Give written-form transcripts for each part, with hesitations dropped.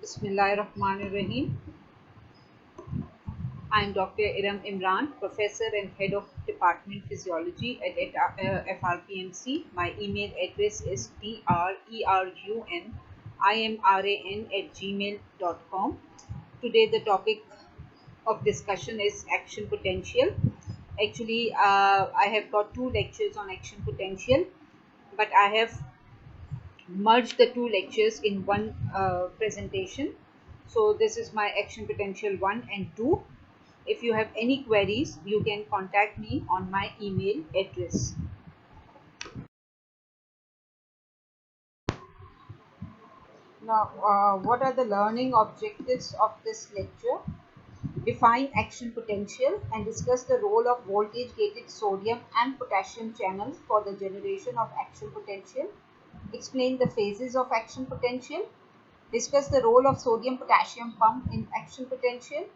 Bismillahirrahmanirrahim. I am Dr. Iram Imran, Professor and Head of Department Physiology at FRPMC. My email address is drerunimran@gmail.com. Today the topic of discussion is action potential. Actually, I have got two lectures on action potential, but I have merge the two lectures in one presentation. So this is my action potential 1 and 2. If you have any queries, you can contact me on my email address. Now, what are the learning objectives of this lecture? Define action potential and discuss the role of voltage gated sodium and potassium channels for the generation of action potential. Explain the phases of action potential. Discuss the role of sodium potassium pump in action potential.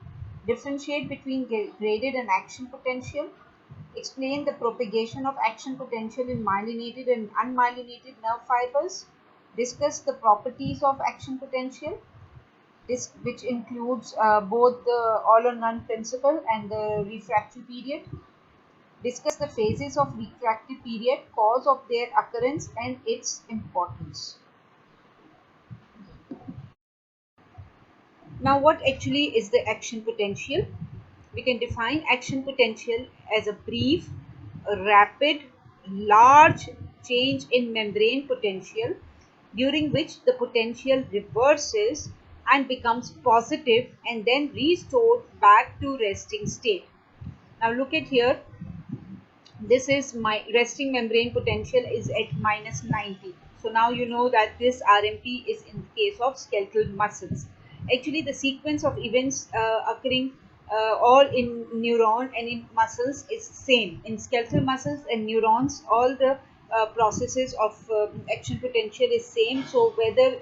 Differentiate between graded and action potential. Explain the propagation of action potential in myelinated and unmyelinated nerve fibers. Discuss the properties of action potential, which includes both the all or none principle and the refractory period. Discuss the phases of refractory period, cause of their occurrence and its importance. Now, what actually is the action potential? We can define action potential as a brief, rapid, large change in membrane potential during which the potential reverses and becomes positive and then restored back to resting state. Now look at here, this is my resting membrane potential is at minus 90. So now you know that this RMP is in the case of skeletal muscles. Actually, the sequence of events occurring all in neuron and in muscles is same. In skeletal muscles and neurons, all the processes of action potential is same. So whether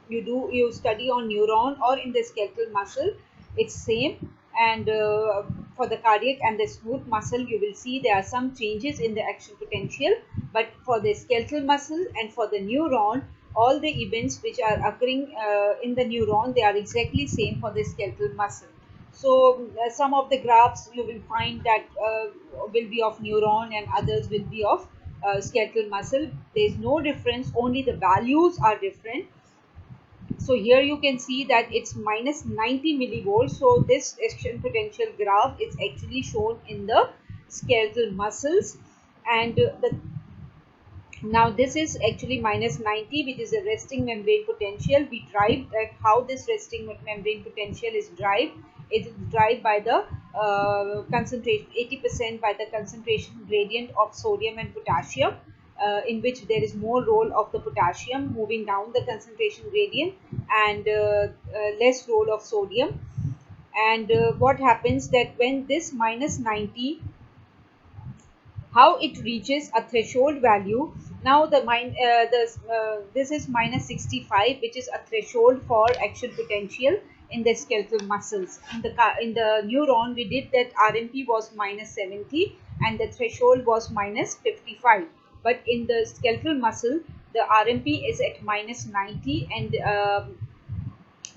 you study on neuron or in the skeletal muscle, it's same. And for the cardiac and the smooth muscle, you will see there are some changes in the action potential, but for the skeletal muscle and for the neuron, all the events which are occurring in the neuron, they are exactly same for the skeletal muscle. So some of the graphs you will find that will be of neuron and others will be of skeletal muscle. There is no difference, only the values are different. So here you can see that it's minus 90 millivolts. So this action potential graph is actually shown in the skeletal muscles, and now this is actually minus 90, which is a resting membrane potential. We derived that how this resting membrane potential is derived. It is derived by the concentration, 80% by the concentration gradient of sodium and potassium, in which there is more role of the potassium moving down the concentration gradient and less role of sodium. And what happens that when this minus 90, how it reaches a threshold value. Now this is minus 65, which is a threshold for action potential in the skeletal muscles. In the neuron, we did that RMP was minus 70 and the threshold was minus 55. But in the skeletal muscle, the RMP is at minus 90 and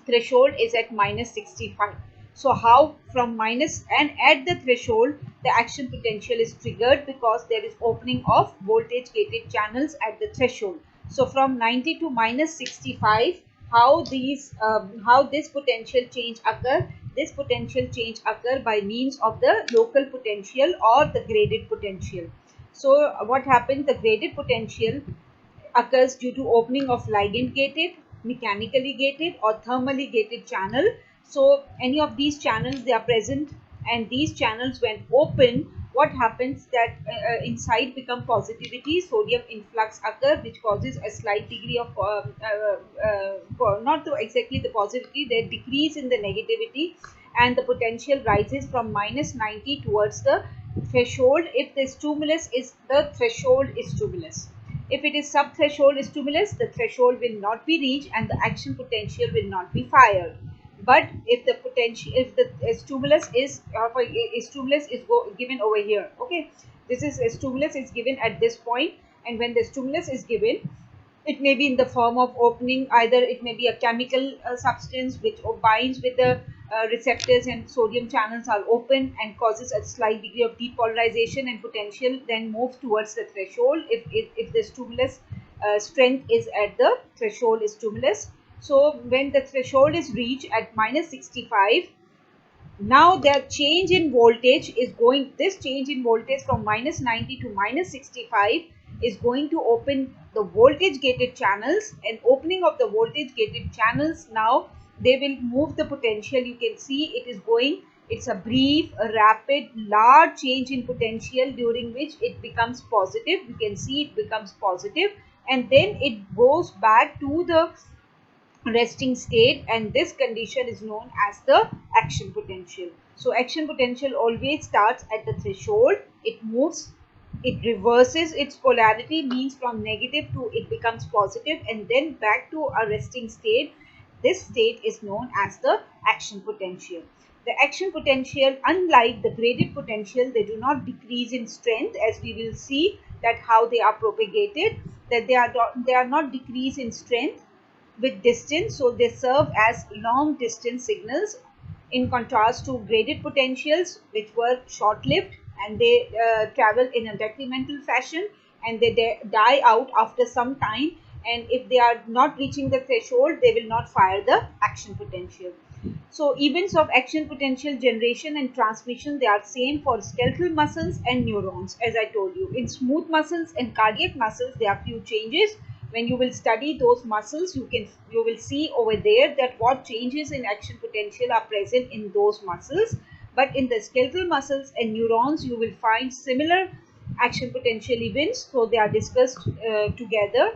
threshold is at minus 65. So how from minus and at the threshold the action potential is triggered because there is opening of voltage gated channels at the threshold. So from 90 to minus 65, how this potential change occur? This potential change occur by means of the local potential or the graded potential. So what happened? The graded potential occurs due to opening of ligand gated, mechanically gated or thermally gated channel. So any of these channels, they are present, and these channels when open, what happens that inside become positivity, sodium influx occur, which causes a slight degree of not to exactly the positivity, they decrease in the negativity, and the potential rises from minus 90 towards the threshold if the stimulus is the threshold stimulus. If it is sub-threshold stimulus, the threshold will not be reached and the action potential will not be fired. But if the potential, if the stimulus is given over here, okay, this is a stimulus is given at this point, and when the stimulus is given, It may be in the form of opening, either it may be a chemical substance which binds with the receptors, and sodium channels are open and causes a slight degree of depolarization, and potential then moves towards the threshold if the stimulus strength is at the threshold is stimulus. So when the threshold is reached at minus 65, now the change in voltage is going, this change in voltage from minus 90 to minus 65 is going to open the voltage gated channels, and opening of the voltage gated channels, now they will move the potential. You can see it is going, it's a brief, a rapid, large change in potential during which it becomes positive. You can see it becomes positive, and then it goes back to the resting state, and this condition is known as the action potential. So action potential always starts at the threshold, it moves, it reverses its polarity, means from negative to it becomes positive, and then back to a resting state. This state is known as the action potential. The action potential, unlike the graded potential, they do not decrease in strength, as we will see that how they are propagated, that they are not decrease in strength with distance, so they serve as long distance signals, in contrast to graded potentials which were short lived, and they travel in a decremental fashion, and they die out after some time, and if they are not reaching the threshold, they will not fire the action potential. So events of action potential generation and transmission, they are same for skeletal muscles and neurons. As I told you, in smooth muscles and cardiac muscles, there are few changes. When you will study those muscles, you will see over there that what changes in action potential are present in those muscles. But in the skeletal muscles and neurons, you will find similar action potential events, so they are discussed together.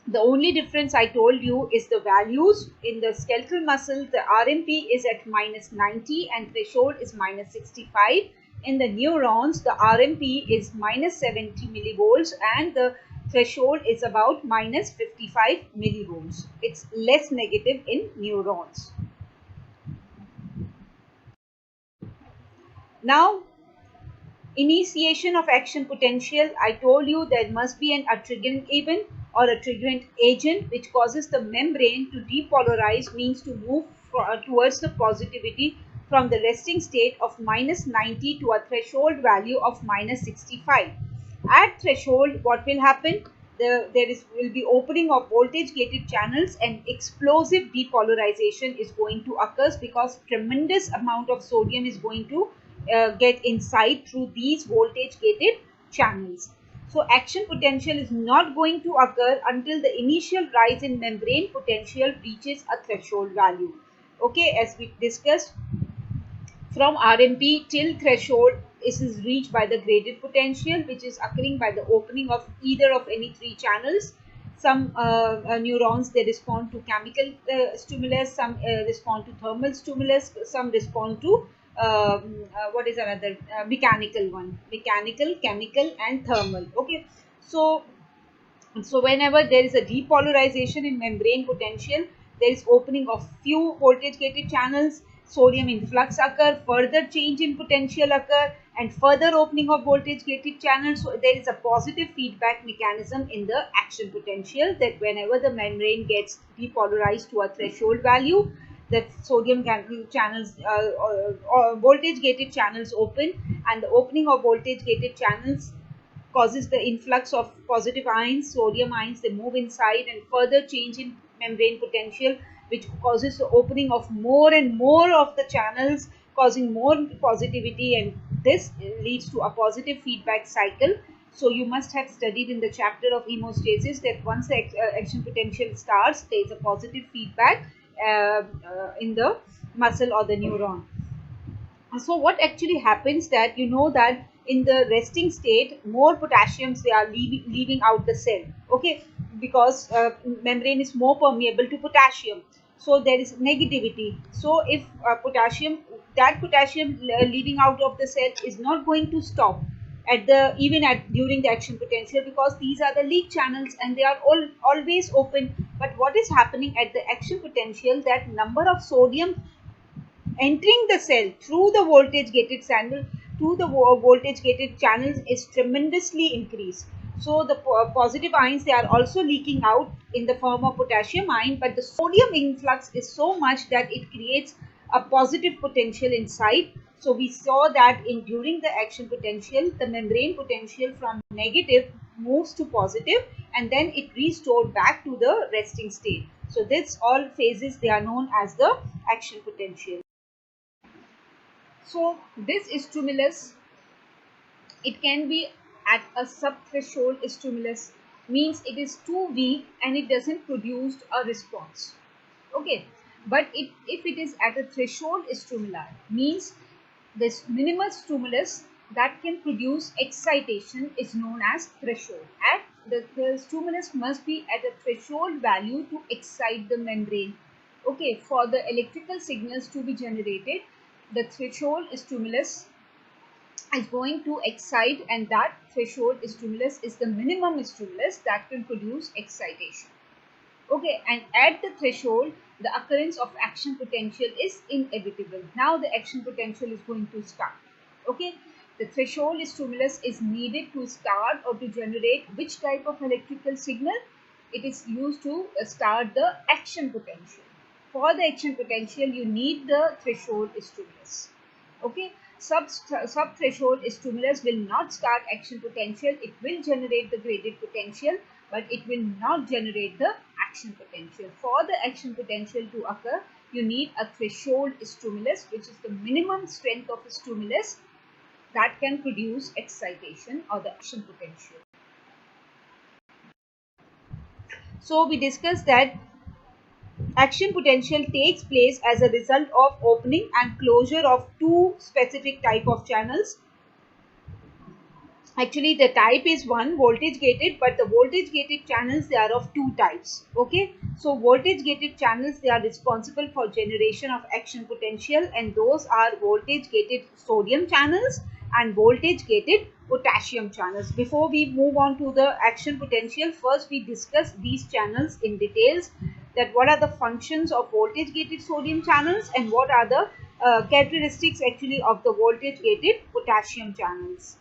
The only difference I told you is the values. In the skeletal muscle, the RMP is at minus 90 and threshold is minus 65. In the neurons, the RMP is minus 70 millivolts and the threshold is about minus 55 millivolts. It's less negative in neurons. Now, initiation of action potential, I told you there must be a triggering event or a triggering agent which causes the membrane to depolarize, means to move towards the positivity from the resting state of minus 90 to a threshold value of minus 65. At threshold, what will happen? There will be opening of voltage gated channels and explosive depolarization is going to occur, because tremendous amount of sodium is going to get inside through these voltage gated channels. So action potential is not going to occur until the initial rise in membrane potential reaches a threshold value. Okay, as we discussed, from RMP till threshold, this is reached by the graded potential, which is occurring by the opening of either of any three channels. Some neurons, they respond to chemical stimulus, some respond to thermal stimulus, some respond to what is another mechanical one, mechanical, chemical and thermal. Okay, so whenever there is a depolarization in membrane potential, there is opening of few voltage gated channels, sodium influx occur, further change in potential occur, and further opening of voltage gated channels. So there is a positive feedback mechanism in the action potential, that whenever the membrane gets depolarized to a threshold value, that sodium channels voltage gated channels open, and the opening of voltage gated channels causes the influx of positive ions, sodium ions, they move inside, and further change in membrane potential, which causes the opening of more and more of the channels, causing more positivity, and this leads to a positive feedback cycle. So you must have studied in the chapter of hemostasis that once the action potential starts, there is a positive feedback in the muscle or the neuron. So what actually happens, that you know that in the resting state, more potassiums they are leaving out the cell. Okay, because membrane is more permeable to potassium, so there is negativity. So if potassium leaving out of the cell is not going to stop at the during the action potential, because these are the leak channels and they are always open. But what is happening at the action potential, that number of sodium entering the cell through the voltage gated channels is tremendously increased. So the positive ions, they are also leaking out in the form of potassium ion, but the sodium influx is so much that it creates a positive potential inside. So we saw that in during the action potential, the membrane potential from negative moves to positive, and then it restored back to the resting state. So this all phases, they are known as the action potential. So this stimulus, it can be at a subthreshold stimulus, means it is too weak and it doesn't produce a response. Okay, but if it is at a threshold stimuli, means this minimal stimulus that can produce excitation is known as threshold. At the stimulus must be at a threshold value to excite the membrane. Okay, for the electrical signals to be generated, the threshold stimulus is going to excite, and that threshold stimulus is the minimum stimulus that can produce excitation. Okay, and at the threshold, the occurrence of action potential is inevitable. Now the action potential is going to start. Okay, the threshold stimulus is needed to start or to generate which type of electrical signal? It is used to start the action potential. For the action potential, you need the threshold stimulus. Okay, sub threshold stimulus will not start action potential. It will generate the graded potential, but it will not generate the action potential. For the action potential to occur, you need a threshold stimulus, which is the minimum strength of a stimulus that can produce excitation or the action potential. So we discussed that action potential takes place as a result of opening and closure of two specific type of channels. Actually, the type is one, voltage gated, but the voltage gated channels, they are of two types. Okay, so voltage gated channels, they are responsible for generation of action potential, and those are voltage gated sodium channels and voltage gated potassium channels. Before we move on to the action potential, first we discuss these channels in details, that what are the functions of voltage gated sodium channels and what are the characteristics actually of the voltage gated potassium channels.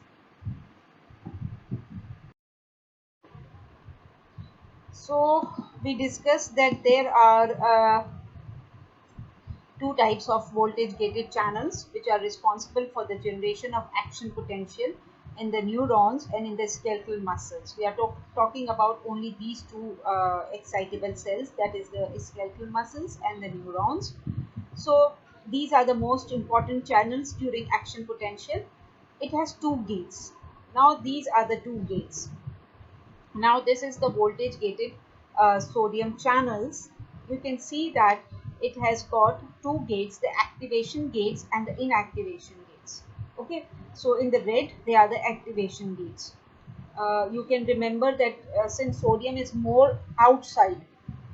So we discussed that there are two types of voltage gated channels which are responsible for the generation of action potential in the neurons and in the skeletal muscles. We are talking about only these two excitable cells, that is the skeletal muscles and the neurons. So these are the most important channels during action potential. It has two gates. Now these are the two gates. Now this is the voltage gated sodium channels. You can see that it has got two gates, the activation gates and the inactivation gates. Okay, so in the red they are the activation gates. You can remember that since sodium is more outside,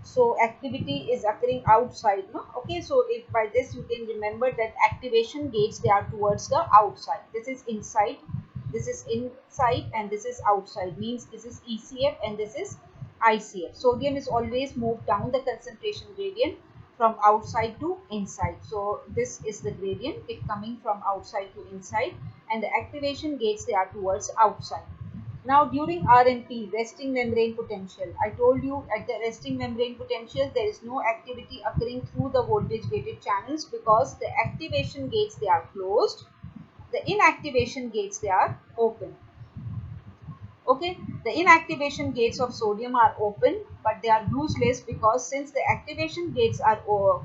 so activity is occurring outside, no? Okay, so if by this you can remember that activation gates, they are towards the outside. This is inside, this is inside, and this is outside, means this is ECF and this is ICF. Sodium is always moved down the concentration gradient from outside to inside. So this is the gradient, it coming from outside to inside, and the activation gates, they are towards outside. Now during RMP, resting membrane potential, I told you at the resting membrane potential there is no activity occurring through the voltage gated channels because the activation gates, they are closed, the inactivation gates, they are open. Okay, the inactivation gates of sodium are open, but they are useless because since the activation gates are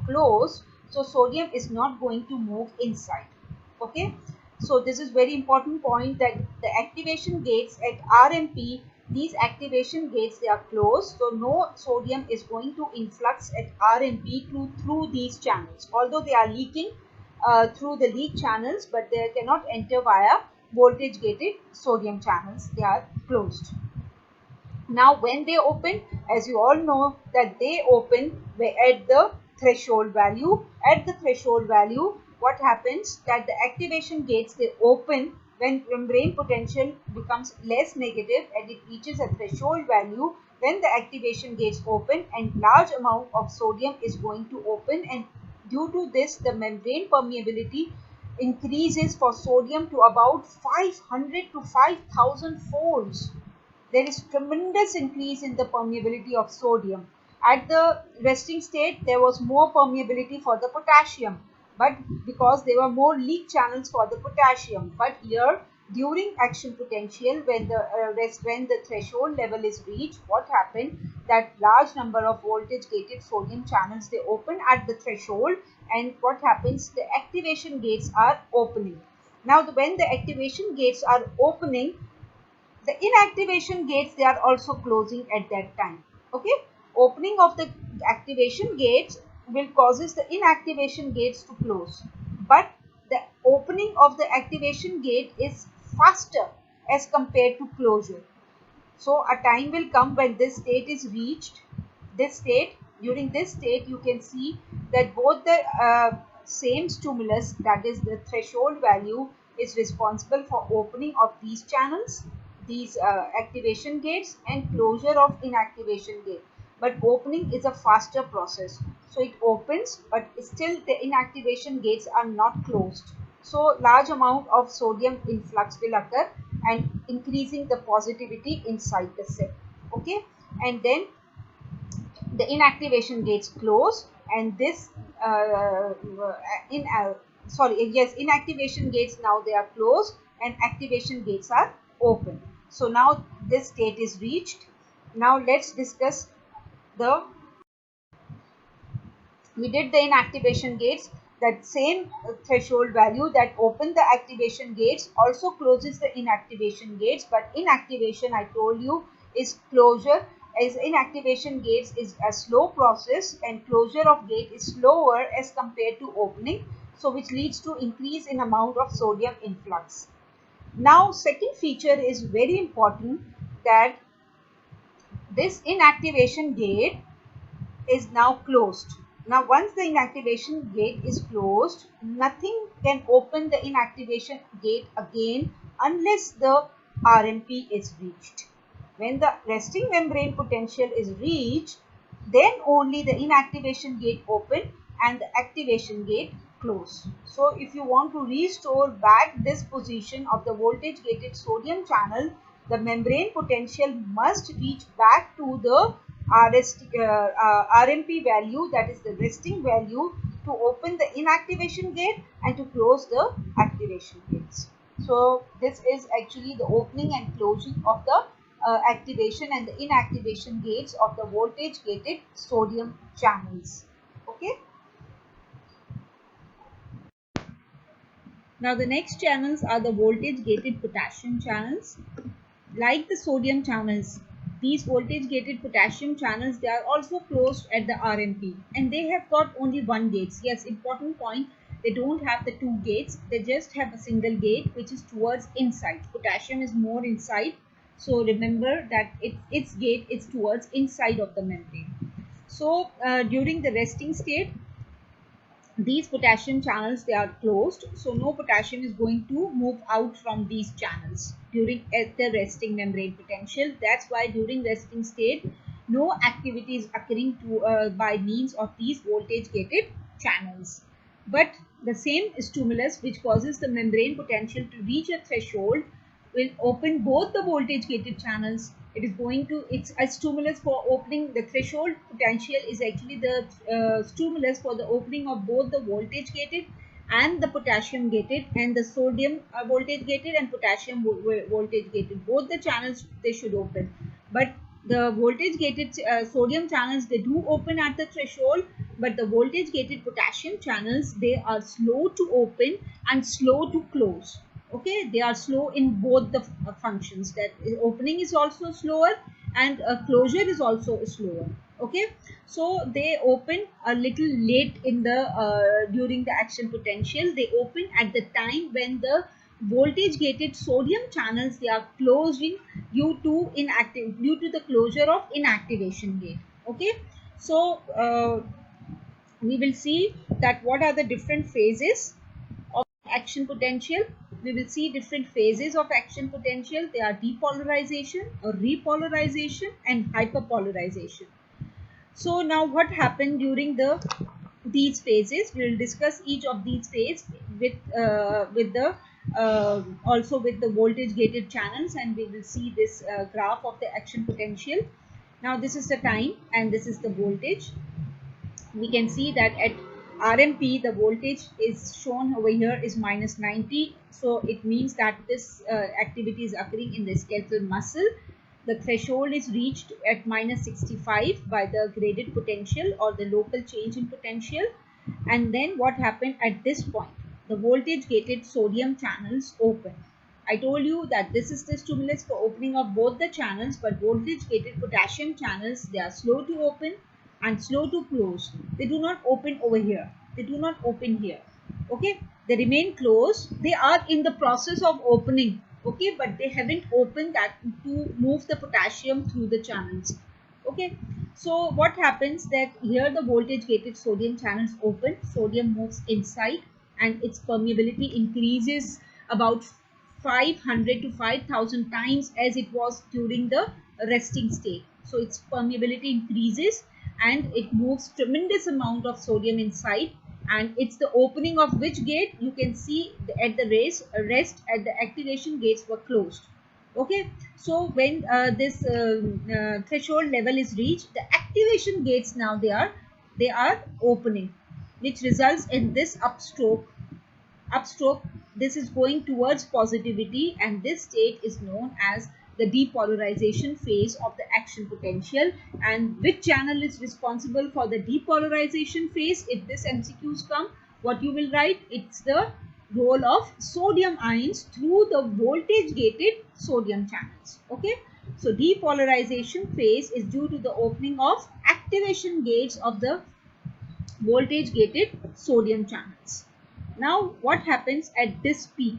closed, so sodium is not going to move inside. Okay, so this is very important point, that the activation gates at RMP, these activation gates, they are closed, so no sodium is going to influx at RMP through these channels, although they are leaking through the leak channels, but they cannot enter via voltage gated sodium channels, they are closed. Now when they open, as you all know that they open at the threshold value. At the threshold value, what happens, that the activation gates, they open when membrane potential becomes less negative and it reaches a threshold value. When the activation gates open and large amount of sodium is going to open, and due to this the membrane permeability increases for sodium to about 500 to 5000 folds. there is tremendous increase in the permeability of sodium. At the resting state, there was more permeability for the potassium, but because there were more leak channels for the potassium. But here, during action potential, when the threshold level is reached, what happened? That large number of voltage gated sodium channels, they open at the threshold, and what happens? The activation gates are opening. Now, when the activation gates are opening, the inactivation gates, they are also closing at that time. Okay, opening of the activation gates will causes the inactivation gates to close, but the opening of the activation gate is faster as compared to closure. So a time will come when this state is reached. This state, during this state, you can see that both the same stimulus, that is the threshold value, is responsible for opening of these channels, these activation gates, and closure of inactivation gate. But opening is a faster process. So it opens, but still the inactivation gates are not closed. So large amount of sodium influx will occur and increasing the positivity inside the cell. Okay, and then the inactivation gates close, and this in sorry yes inactivation gates, now they are closed and activation gates are open. So now this state is reached. Now let's discuss the we did the inactivation gates. That same threshold value that opened the activation gates also closes the inactivation gates, but inactivation, I told you, is closure, as inactivation gates is a slow process and closure of gate is slower as compared to opening, so which leads to increase in amount of sodium influx. Now second feature is very important, that this inactivation gate is now closed. Now once the inactivation gate is closed, nothing can open the inactivation gate again unless the RMP is reached. When the resting membrane potential is reached, then only the inactivation gate open and the activation gate close. So if you want to restore back this position of the voltage gated sodium channel, the membrane potential must reach back to the RMP value, that is the resting value, to open the inactivation gate and to close the activation gates. So this is actually the opening and closing of the activation and the inactivation gates of the voltage gated sodium channels. Okay. Now the next channels are the voltage gated potassium channels. Like the sodium channels, these voltage gated potassium channels, they are also closed at the RMP, and they have got only one gate. Yes, important point, they don't have the two gates, they just have a single gate which is towards inside. Potassium is more inside, so remember that its gate is towards inside of the membrane. So during the resting state, these potassium channels, they are closed, so no potassium is going to move out from these channels during at the resting membrane potential. That's why during resting state, no activity is occurring by means of these voltage gated channels. But the same stimulus which causes the membrane potential to reach a threshold will open both the voltage gated channels. It is going to, it's a stimulus for opening. The threshold potential is actually the stimulus for the opening of both the voltage gated and the potassium gated, and the sodium voltage gated and potassium voltage gated, both the channels they should open. But the voltage gated sodium channels, they do open at the threshold, but the voltage gated potassium channels, they are slow to open and slow to close. Okay, they are slow in both the functions, that opening is also slower and closure is also slower. Okay, so they open a little late in the during the action potential. They open at the time when the voltage gated sodium channels, they are closing due to the closure of inactivation gate. Okay, so we will see that what are the different phases of action potential. We will see different phases of action potential. They are depolarization or repolarization and hyperpolarization. So now what happened during these phases? We will discuss each of these phases with the also with the voltage gated channels, and we will see this graph of the action potential. Now this is the time and this is the voltage. We can see that at RMP the voltage is shown over here is minus 90. So it means that this activity is occurring in the skeletal muscle. The threshold is reached at minus 65 by the graded potential or the local change in potential. And then what happened at this point? The voltage gated sodium channels open. I told you that this is the stimulus for opening of both the channels, but voltage gated potassium channels, they are slow to open and slow to close. They do not open over here. They do not open here. Okay, they remain closed. They are in the process of opening. Okay, but they haven't opened that to move the potassium through the channels. Okay, so what happens that here the voltage gated sodium channels open, sodium moves inside and its permeability increases about 500 to 5000 times as it was during the resting state. So its permeability increases and it moves tremendous amount of sodium inside, and it's the opening of which gate you can see at the rest at the activation gates were closed. Okay, so when this threshold level is reached, the activation gates now they are opening, which results in this upstroke. This is going towards positivity, and this state is known as the depolarization phase of the action potential. And which channel is responsible for the depolarization phase? If this MCQs come, what you will write? It's the role of sodium ions through the voltage gated sodium channels. Okay, so depolarization phase is due to the opening of activation gates of the voltage gated sodium channels. Now what happens at this peak?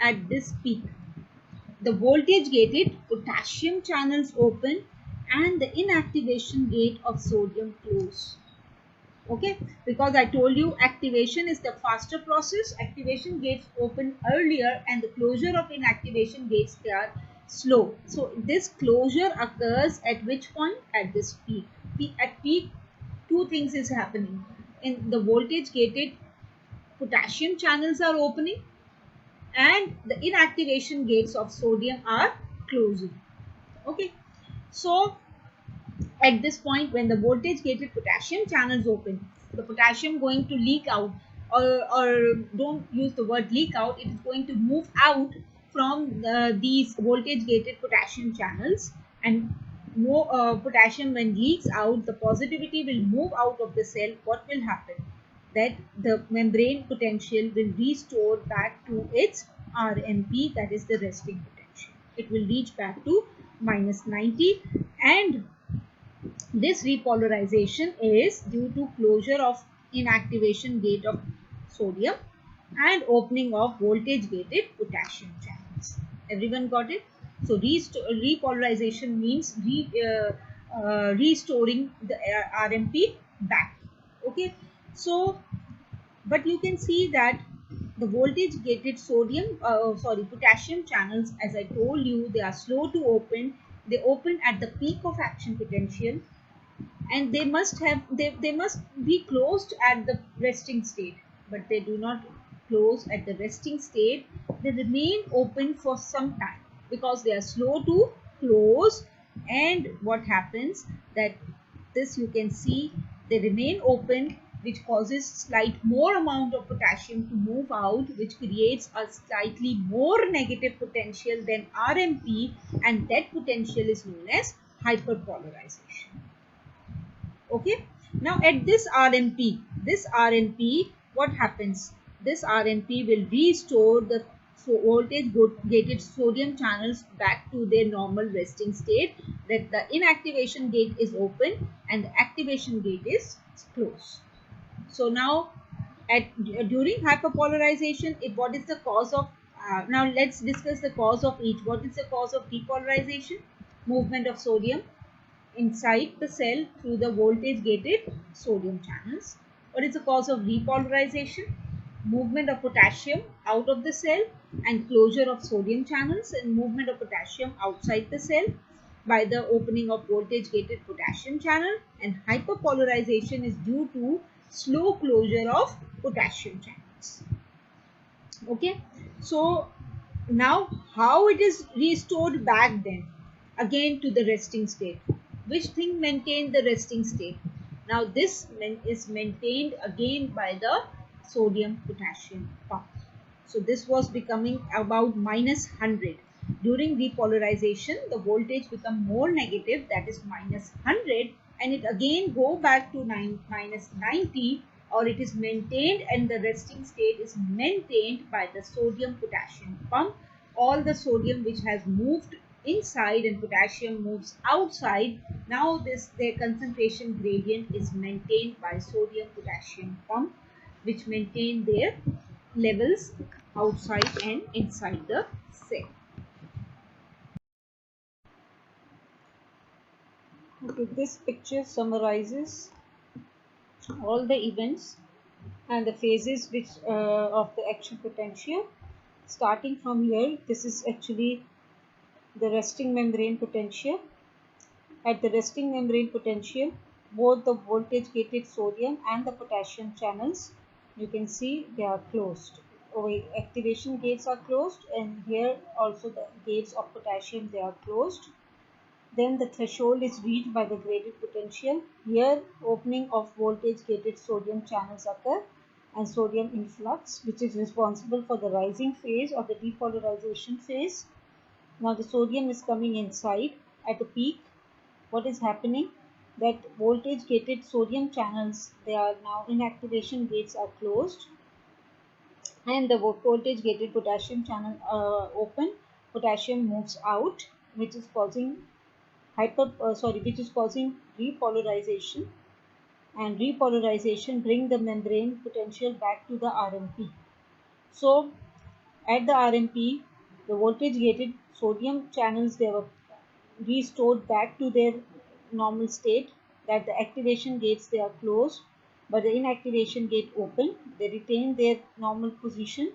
At this peak, the voltage gated potassium channels open and the inactivation gate of sodium close. Okay, because I told you activation is the faster process. Activation gates open earlier and the closure of inactivation gates, they are slow. So this closure occurs at which point? At this peak. At peak, two things is happening. In the voltage gated potassium channels are opening and the inactivation gates of sodium are closing. Okay, so at this point when the voltage gated potassium channels open, the potassium going to leak out, or don't use the word leak out, it is going to move out from these voltage gated potassium channels, and more potassium when leaks out, the positivity will move out of the cell. What will happen? That the membrane potential will restore back to its RMP, that is the resting potential. It will reach back to minus 90, and this repolarization is due to closure of inactivation gate of sodium and opening of voltage gated potassium channels. Everyone got it? So repolarization means restoring the RMP back. Okay, so but you can see that the voltage gated potassium channels, as I told you, they are slow to open. They open at the peak of action potential, and they must be closed at the resting state, but they do not close at the resting state. They remain open for some time because they are slow to close. And what happens that this you can see they remain open, which causes slight more amount of potassium to move out, which creates a slightly more negative potential than RMP, and that potential is known as hyperpolarization. Okay, now at this RMP, what happens? This RMP will restore the voltage gated sodium channels back to their normal resting state, that the inactivation gate is open and the activation gate is closed. So now during hyperpolarization, what is the cause of now let's discuss the cause of each. What is the cause of depolarization? Movement of sodium inside the cell through the voltage gated sodium channels. What is the cause of repolarization? Movement of potassium out of the cell and closure of sodium channels, and movement of potassium outside the cell by the opening of voltage gated potassium channel. And hyperpolarization is due to slow closure of potassium channels. Okay, So now how it is restored back then again to the resting state? Which thing maintained the resting state? Now this is maintained again by the sodium potassium pump. So this was becoming about minus 100. During depolarization, the voltage become more negative, that is minus 100, and it again go back to minus 90, or it is maintained, and the resting state is maintained by the sodium potassium pump. All the sodium which has moved inside and potassium moves outside, now their concentration gradient is maintained by sodium potassium pump, which maintain their levels outside and inside the cell. Okay, this picture summarizes all the events and the phases which of the action potential. Starting from here, this is actually the resting membrane potential. At the resting membrane potential, both the voltage gated sodium and the potassium channels, you can see they are closed. Activation gates are closed, and here also the gates of potassium, they are closed. Then the threshold is reached by the graded potential. Here opening of voltage gated sodium channels occur, and sodium influx, which is responsible for the rising phase or the depolarization phase. Now the sodium is coming inside at a peak. What is happening? That voltage gated sodium channels, they are now inactivation gates are closed, and the voltage gated potassium channel open. Potassium moves out, which is causing which is causing repolarization, and repolarization bring the membrane potential back to the RMP. So at the RMP, the voltage gated sodium channels, they were restored back to their normal state, that the activation gates, they are closed, but the inactivation gate open, they retain their normal position,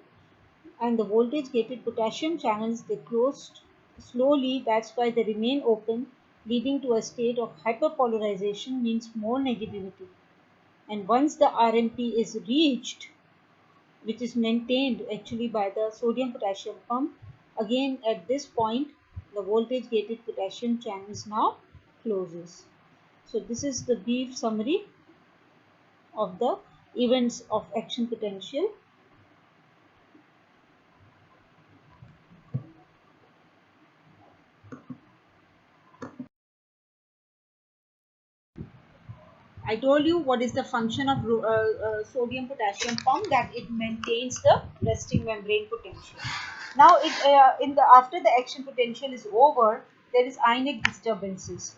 and the voltage gated potassium channels, they closed slowly, that's why they remain open, leading to a state of hyperpolarization, means more negativity. And once the RMP is reached, which is maintained actually by the sodium potassium pump, again at this point the voltage gated potassium channels now closes. So this is the brief summary of the events of action potential. I told you what is the function of sodium potassium pump, that it maintains the resting membrane potential. Now in the after the action potential is over, there is ionic disturbances.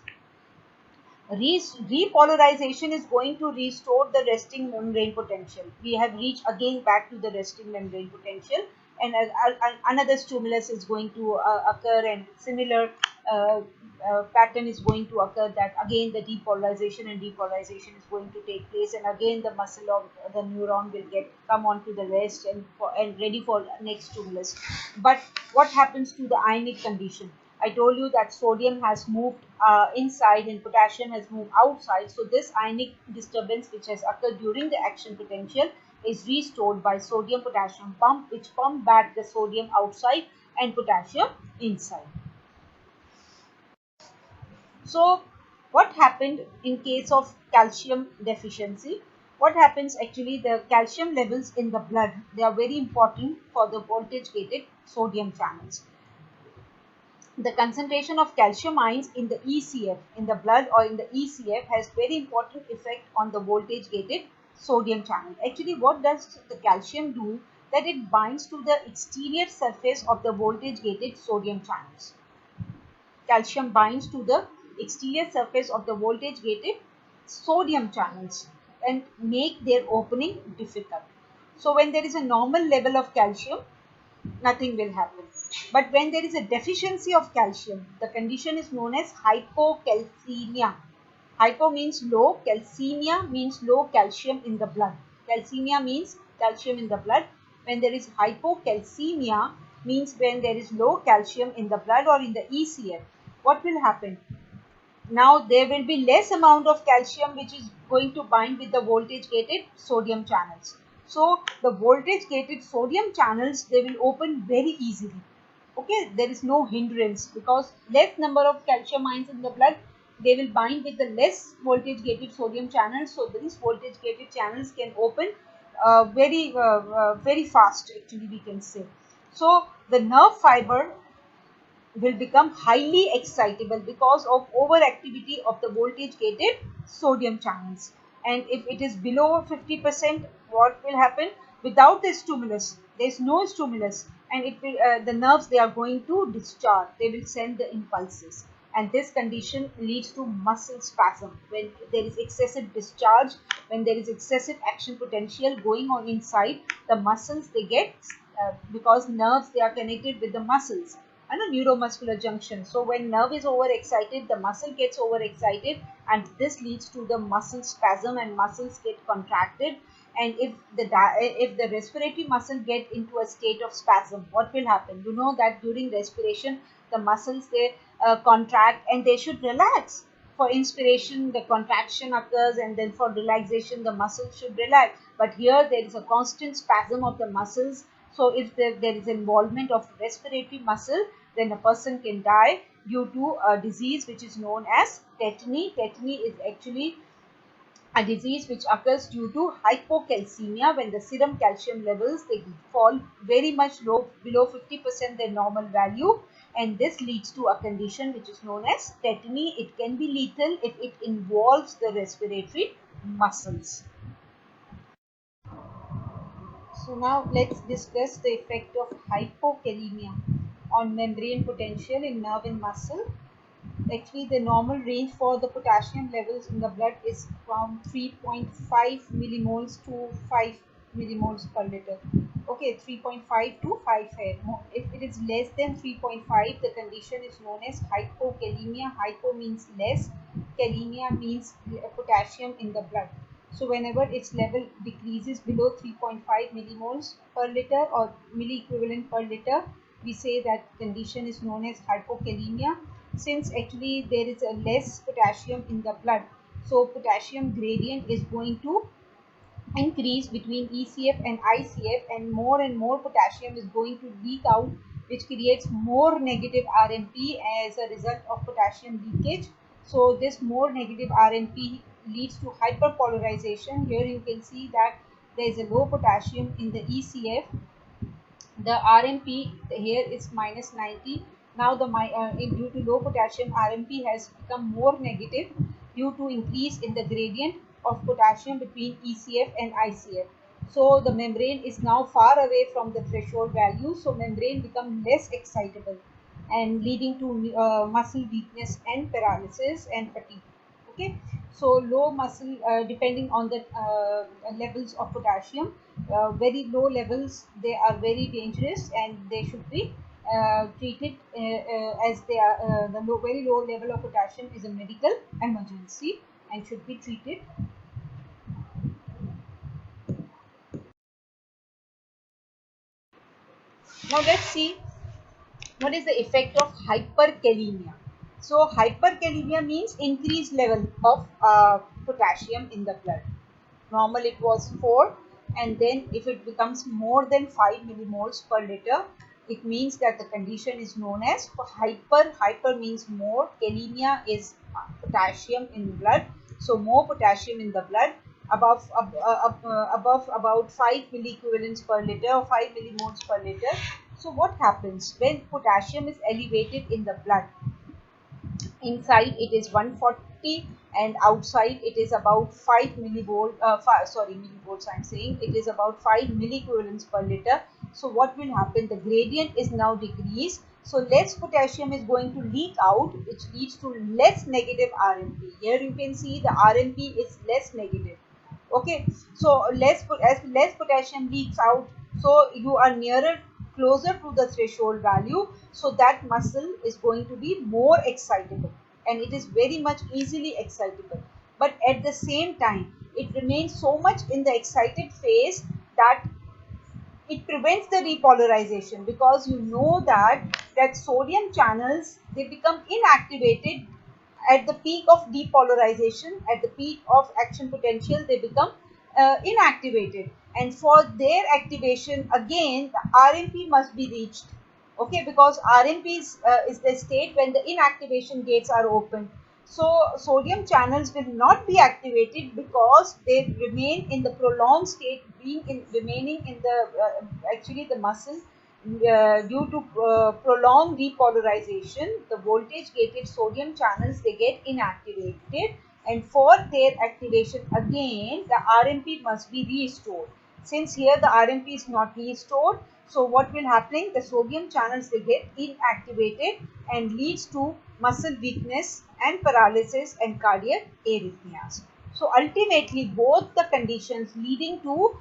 Repolarization is going to restore the resting membrane potential. We have reached again back to the resting membrane potential, and another stimulus is going to occur, and similar uh, pattern is going to occur, that again the depolarization and depolarization is going to take place, and again the muscle of the neuron will get come on to the rest and ready for next stimulus. But what happens to the ionic condition? I told you that sodium has moved inside and potassium has moved outside. So this ionic disturbance which has occurred during the action potential is restored by sodium potassium pump, which pump back the sodium outside and potassium inside. So what happened in case of calcium deficiency? What happens actually, the calcium levels in the blood, they are very important for the voltage gated sodium channels. The concentration of calcium ions in the ECF, in the blood or in the ECF, has very important effect on the voltage gated sodium channel. Actually, what does the calcium do? That it binds to the exterior surface of the voltage gated sodium channels. Calcium binds to the exterior surface of the voltage gated sodium channels and make their opening difficult. So when there is a normal level of calcium, nothing will happen. But when there is a deficiency of calcium, the condition is known as hypocalcemia. Hypo means low, calcemia means low calcium in the blood. Calcemia means calcium in the blood. When there is hypocalcemia, means when there is low calcium in the blood or in the ECF. What will happen? Now there will be less amount of calcium which is going to bind with the voltage gated sodium channels. So the voltage gated sodium channels, they will open very easily. Okay, there is no hindrance because less number of calcium ions in the blood, they will bind with the less voltage gated sodium channels. So these voltage gated channels can open very fast, actually we can say. So the nerve fiber will become highly excitable because of overactivity of the voltage gated sodium channels. And if it is below 50%, what will happen? Without the stimulus, there is no stimulus, and it will the nerves, they are going to discharge, they will send the impulses, and this condition leads to muscle spasm. When there is excessive discharge, when there is excessive action potential going on inside the muscles, they get because nerves, they are connected with the muscles and a neuromuscular junction. So when nerve is overexcited, the muscle gets overexcited, and this leads to the muscle spasm, and muscles get contracted. And if the respiratory muscle get into a state of spasm, what will happen? You know that during respiration, the muscles, they contract and they should relax. For inspiration, the contraction occurs, and then for relaxation, the muscles should relax. But here there is a constant spasm of the muscles. So if there is involvement of respiratory muscle, then a person can die due to a disease which is known as tetany. Tetany is actually a disease which occurs due to hypocalcemia, when the serum calcium levels, they fall very much low, below 50% their normal value, and this leads to a condition which is known as tetany. It can be lethal if it involves the respiratory muscles. So now let's discuss the effect of hypokalemia on membrane potential in nerve and muscle. Actually, the normal range for the potassium levels in the blood is from 3.5 millimoles to 5 millimoles per liter. Okay, 3.5 to 5 here. If it is less than 3.5, the condition is known as hypokalemia. Hypo means less, kalemia means potassium in the blood. So whenever its level decreases below 3.5 millimoles per liter or milliequivalent per liter, we say that condition is known as hypokalemia. Since actually there is a less potassium in the blood, so potassium gradient is going to increase between ECF and ICF, and more potassium is going to leak out, which creates more negative RMP as a result of potassium leakage. So this more negative RMP leads to hyperpolarization. Here you can see that there is a low potassium in the ECF. The RMP here is minus 90. Now due to low potassium, RMP has become more negative due to increase in the gradient of potassium between ECF and ICF. So the membrane is now far away from the threshold value, so membrane become less excitable and leading to muscle weakness and paralysis and fatigue. Okay, so low muscle, depending on the levels of potassium, very low levels, they are very dangerous, and they should be treated as they are very low level of potassium is a medical emergency and should be treated. Now let's see what is the effect of hyperkalemia. So hyperkalemia means increased level of potassium in the blood. Normal it was 4, and then if it becomes more than 5 millimoles per liter, it means that the condition is known as hyper. Hyper means more, kalemia is potassium in blood, so more potassium in the blood above about 5 milliequivalents per liter or 5 millimoles per liter. So what happens when potassium is elevated in the blood? Inside it is 140, and outside it is about 5 millivolt, millivolts I'm saying, it is about 5 milliequivalents per liter. So what will happen? The gradient is now decreased, so less potassium is going to leak out, which leads to less negative RMP. Here you can see the RMP is less negative. Okay, so as less potassium leaks out, so you are nearer, closer to the threshold value, so that muscle is going to be more excitable, and it is very much easily excitable. But at the same time, it remains so much in the excited phase that it prevents the repolarization, because you know that sodium channels, they become inactivated at the peak of depolarization. At the peak of action potential, they become inactivated, and for their activation again the RMP must be reached. Okay, because RMP is the state when the inactivation gates are open. So sodium channels will not be activated because they remain in the prolonged state, remaining in the actually the muscle due to prolonged repolarization. The voltage gated sodium channels, they get inactivated, and for their activation again the RMP must be restored. Since here the RMP is not restored, so what will happen, the sodium channels, they get inactivated and leads to muscle weakness and paralysis and cardiac arrhythmias. So ultimately both the conditions leading to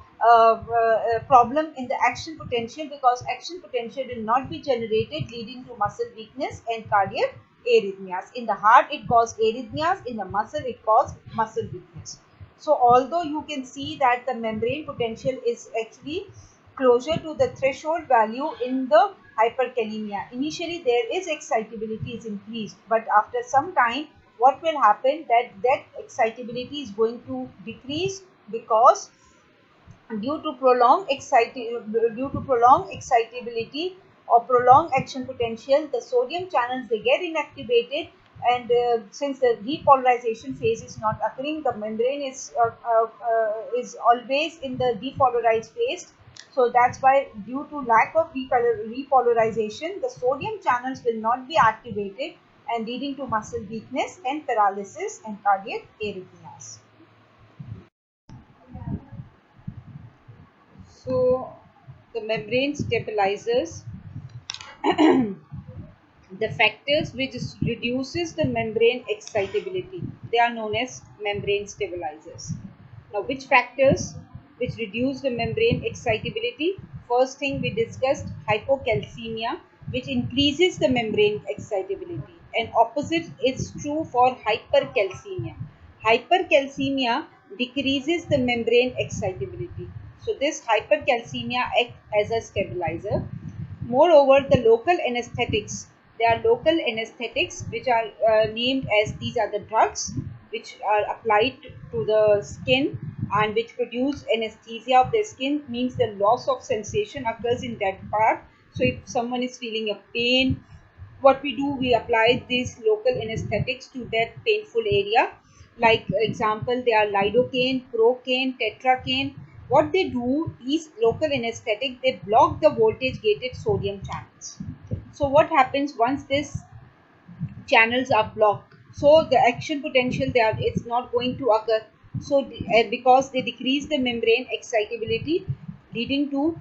problem in the action potential, because action potential will not be generated, leading to muscle weakness and cardiac arrhythmias. In the heart it causes arrhythmias, in the muscle it causes muscle weakness. So although you can see that the membrane potential is actually closer to the threshold value in the hyperkalemia, initially there is excitability is increased, but after some time what will happen, that excitability is going to decrease, because due to prolonged excitability or prolonged action potential, the sodium channels, they get inactivated, and since the repolarization phase is not occurring, the membrane is always in the depolarized phase. So that's why due to lack of repolarization, the sodium channels will not be activated and leading to muscle weakness and paralysis and cardiac arrhythmias. So the membrane stabilizers, the factors which reduces the membrane excitability, they are known as membrane stabilizers. Now which factors which reduce the membrane excitability? First thing we discussed, hypocalcemia, which increases the membrane excitability, and opposite is true for hypercalcemia. Hypercalcemia decreases the membrane excitability. So this hypercalcemia acts as a stabilizer. Moreover, the local anesthetics, there are local anesthetics which are named as, these are the drugs which are applied to the skin and which produce anesthesia of the skin, means the loss of sensation occurs in that part. So if someone is feeling a pain, what we do, we apply these local anesthetics to that painful area. Like example, they are lidocaine, procaine, tetracaine. What they do, these local anesthetic, they block the voltage gated sodium channels. So what happens once these channels are blocked, so the action potential there, it's not going to occur. So because they decrease the membrane excitability, leading to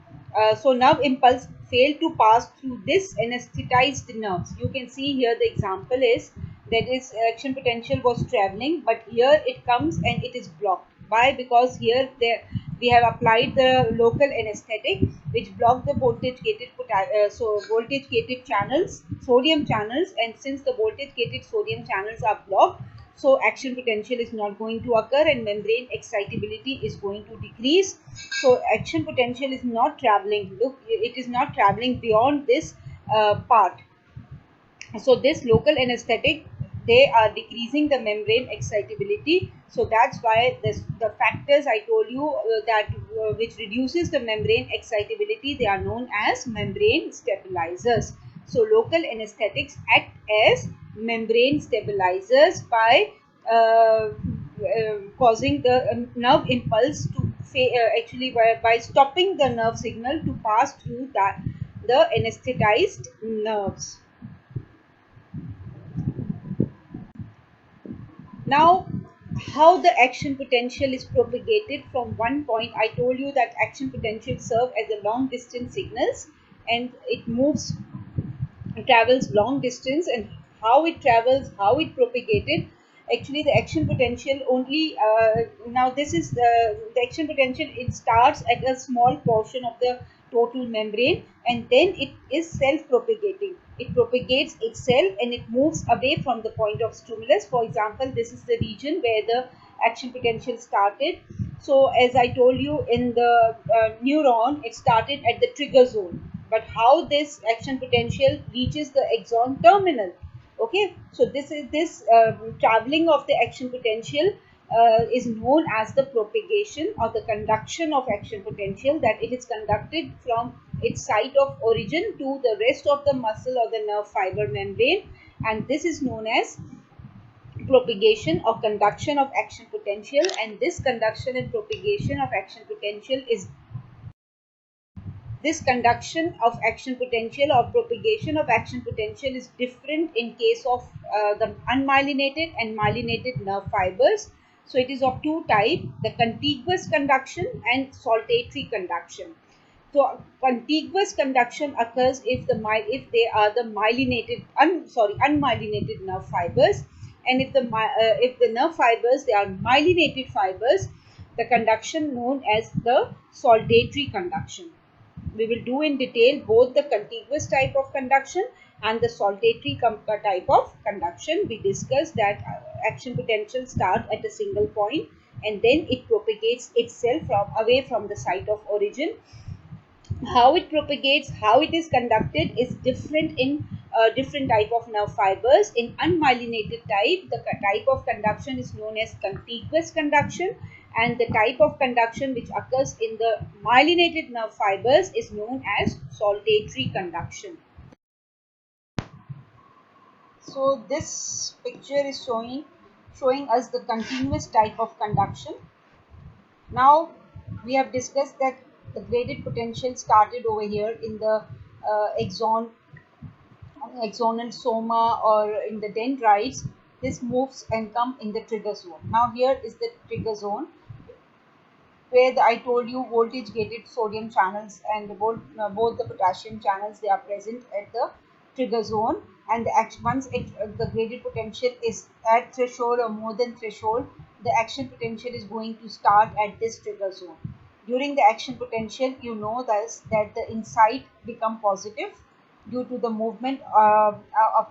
so nerve impulse fail to pass through this anesthetized nerves. You can see here the example is that is action potential was traveling, but here it comes and it is blocked. Why? Because here there we have applied the local anesthetic which block the voltage gated voltage gated channels, sodium channels, and since the voltage gated sodium channels are blocked, so action potential is not going to occur and membrane excitability is going to decrease. So action potential is not traveling, look, it is not traveling beyond this part. So this local anesthetic, they are decreasing the membrane excitability. So that's why the factors I told you that which reduces the membrane excitability, they are known as membrane stabilizers. So local anesthetics act as membrane stabilizers by causing the nerve impulse to actually by stopping the nerve signal to pass through the anesthetized nerves. Now, how the action potential is propagated from one point. I told you that action potential serve as a long distance signals, and it moves, it travels long distance, and how it travels, how it propagated. Actually, the action potential only now this is the action potential. It starts at a small portion of the total membrane, and then it is self-propagating. It propagates itself and it moves away from the point of stimulus. For example, this is the region where the action potential started. So as I told you, in the neuron, it started at the trigger zone. But how this action potential reaches the axon terminal? Okay, so this is this traveling of the action potential is known as the propagation or the conduction of action potential, that it is conducted from its site of origin to the rest of the muscle or the nerve fiber membrane, and this is known as propagation or conduction of action potential. And this conduction and propagation of action potential is this conduction of action potential or propagation of action potential is different in case of the unmyelinated and myelinated nerve fibers. So it is of two types, the contiguous conduction and saltatory conduction. So contiguous conduction occurs if they are the unmyelinated nerve fibers, and if the nerve fibers they are myelinated fibers, the conduction known as the saltatory conduction. We will do in detail both the contiguous type of conduction and the saltatory type of conduction. We discussed that action potential starts at a single point and then it propagates itself away from the site of origin. How it propagates, how it is conducted is different in different type of nerve fibers. In unmyelinated type, the type of conduction is known as contiguous conduction, and the type of conduction which occurs in the myelinated nerve fibers is known as saltatory conduction. So this picture is showing us the continuous type of conduction. Now we have discussed that the graded potential started over here in the axonal soma or in the dendrites. This moves and come in the trigger zone. Now here is the trigger zone where I told you voltage gated sodium channels and both the potassium channels, they are present at the trigger zone, and once the graded potential is at threshold or more than threshold, the action potential is going to start at this trigger zone. During the action potential, you know that the inside become positive due to the movement of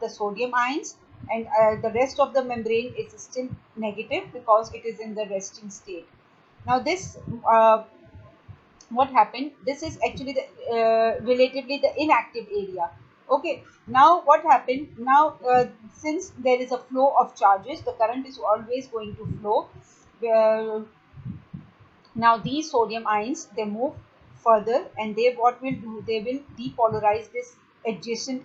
the sodium ions, and the rest of the membrane is still negative because it is in the resting state. Now this what happened, this is actually the relatively the inactive area. Okay, now what happened, now since there is a flow of charges, the current is always going to flow. Now these sodium ions, they move further, and they what will do, they will depolarize this adjacent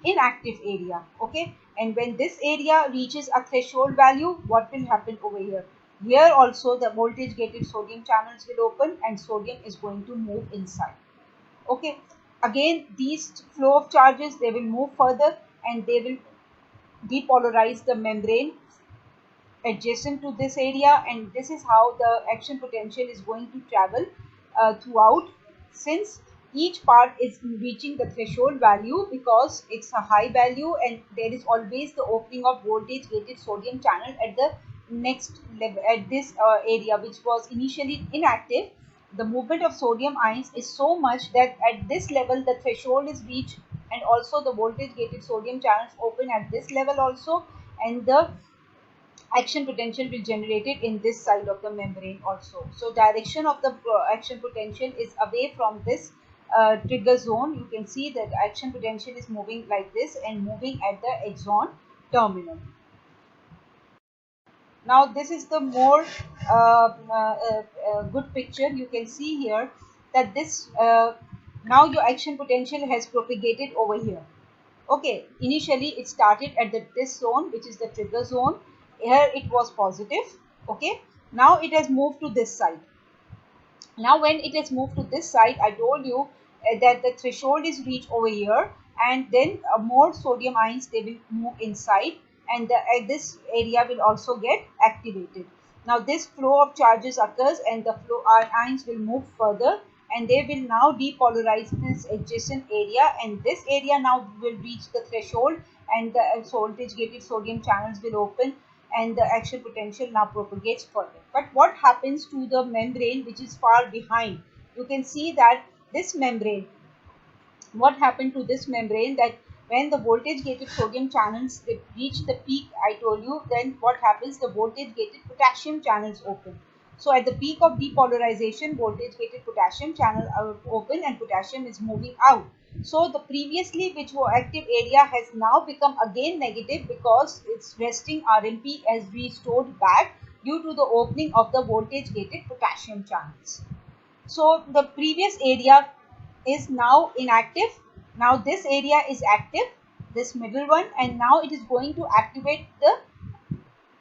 inactive area. Okay, and when this area reaches a threshold value, what will happen over here? Here also the voltage gated sodium channels will open and sodium is going to move inside. Okay, again these flow of charges, they will move further and they will depolarize the membrane adjacent to this area, and this is how the action potential is going to travel throughout, since each part is reaching the threshold value because it's a high value, and there is always the opening of voltage gated sodium channel at the next level at this area which was initially inactive. The movement of sodium ions is so much that at this level the threshold is reached, and also the voltage gated sodium channels open at this level also, and the action potential will generated in this side of the membrane also. So direction of the action potential is away from this trigger zone. You can see that action potential is moving like this and moving at the axon terminal. Now this is the more good picture. You can see here that this now your action potential has propagated over here. Okay, initially it started at this zone, which is the trigger zone. Here it was positive. Okay, now it has moved to this side. Now when it has moved to this side, I told you that the threshold is reached over here, and then more sodium ions, they will move inside, and this area will also get activated. Now this flow of charges occurs, and the ions will move further, and they will now depolarize this adjacent area, and this area now will reach the threshold, and the voltage gated sodium channels will open, and the action potential now propagates further. But what happens to the membrane which is far behind? You can see that this membrane, what happened to this membrane, that when the voltage gated sodium channels they reach the peak, I told you, then what happens, the voltage gated potassium channels open. So at the peak of depolarization, voltage gated potassium channel are open and potassium is moving out. So the previously which were active area has now become again negative because its resting RMP has restored back due to the opening of the voltage gated potassium channels. So the previous area is now inactive. Now this area is active, this middle one, and now it is going to activate the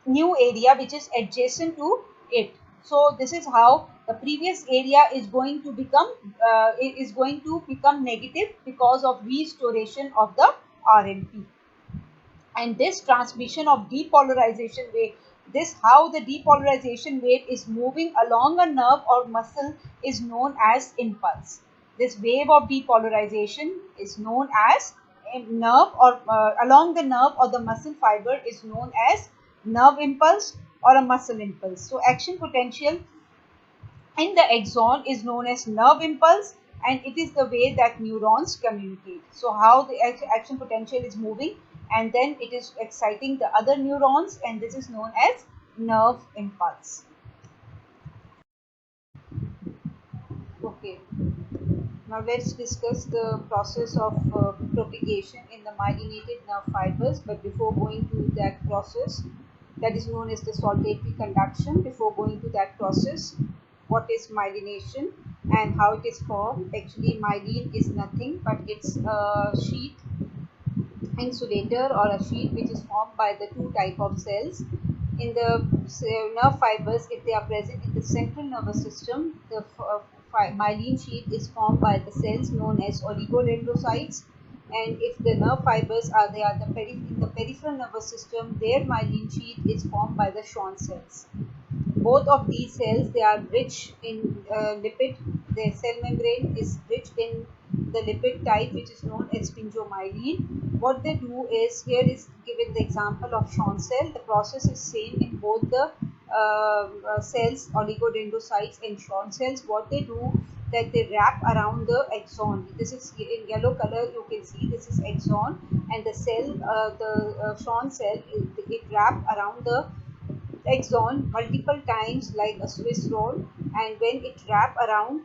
new area which is adjacent to it. So this is how the previous area is going to become negative because of restoration of the RMP. And this transmission of depolarization wave, this how the depolarization wave is moving along a nerve or muscle is known as impulse. This wave of depolarization is known as a nerve or along the nerve or the muscle fiber is known as nerve impulse or a muscle impulse. So action potential in the axon is known as nerve impulse, and it is the way that neurons communicate. So how the action potential is moving, and then it is exciting the other neurons, and this is known as nerve impulse. Okay, now let's discuss the process of propagation in the myelinated nerve fibers. But before going to that process, that is known as the solitary conduction, before going to that process, what is myelination and how it is formed? Actually, myelin is nothing but it's a sheet insulator or a sheet which is formed by the two type of cells in the nerve fibers. If they are present in the central nervous system, the myelin sheet is formed by the cells known as oligodendrocytes, and if the nerve fibers are there in the peripheral nervous system, their myelin sheet is formed by the Schwann cells. Both of these cells, they are rich in lipid. Their cell membrane is rich in the lipid type which is known as sphingomyelin. What they do is, here is given the example of Schwann cell. The process is same in both the cells, oligodendrocytes and Schwann cells. What they do, that they wrap around the axon. This is in yellow color, you can see this is axon, and the cell, Schwann cell, it wrap around the axon multiple times like a Swiss roll, and when it wrap around,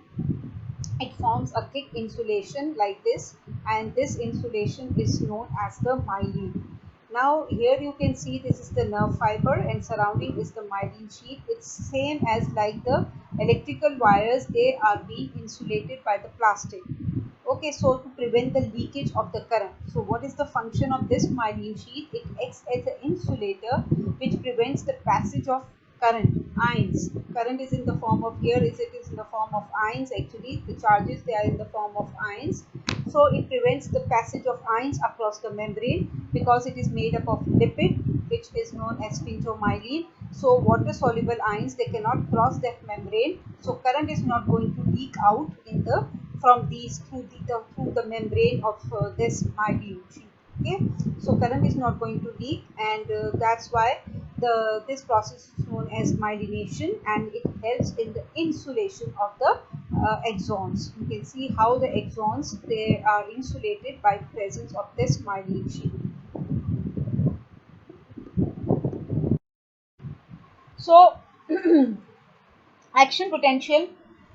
it forms a thick insulation like this, and this insulation is known as the myelin. Now here you can see this is the nerve fiber and surrounding is the myelin sheet. It's same as like the electrical wires, they are being insulated by the plastic. Okay, so to prevent the leakage of the current. So what is the function of this myelin sheet? It acts as an insulator which prevents the passage of current, ions. Current is in the form of, here is it is in the form of ions actually. The charges, they are in the form of ions. So it prevents the passage of ions across the membrane because it is made up of lipid which is known as sphingomyelin. So water soluble ions, they cannot cross that membrane. So current is not going to leak out in the from these through the membrane of this myelin sheet. Okay, so current is not going to leak, and that's why this process is known as myelination, and it helps in the insulation of the axons. You can see how the axons, they are insulated by presence of this myelin sheet. So action potential.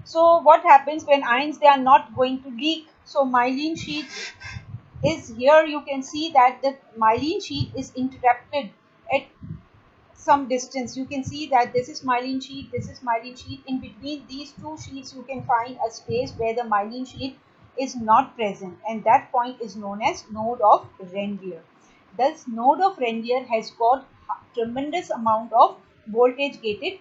So what happens when ions, they are not going to leak? So myelin sheet is here, you can see that the myelin sheet is interrupted at some distance. You can see that this is myelin sheet, this is myelin sheet. In between these two sheets, you can find a space where the myelin sheet is not present, and that point is known as node of Renvier. This node of Renvier has got tremendous amount of voltage gated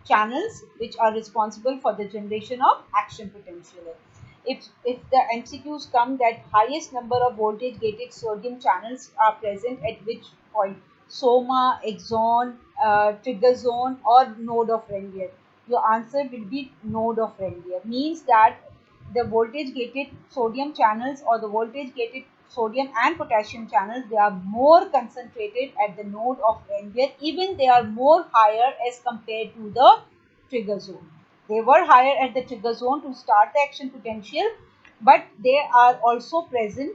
channels which are responsible for the generation of action potential. If the MCQs come that highest number of voltage gated sodium channels are present at which point, soma, axon, trigger zone or node of Renvier, your answer will be node of Renvier. Means that the voltage gated sodium channels or the voltage gated sodium and potassium channels, they are more concentrated at the node of Renvier. Even they are more higher as compared to the trigger zone. They were higher at the trigger zone to start the action potential, but they are also present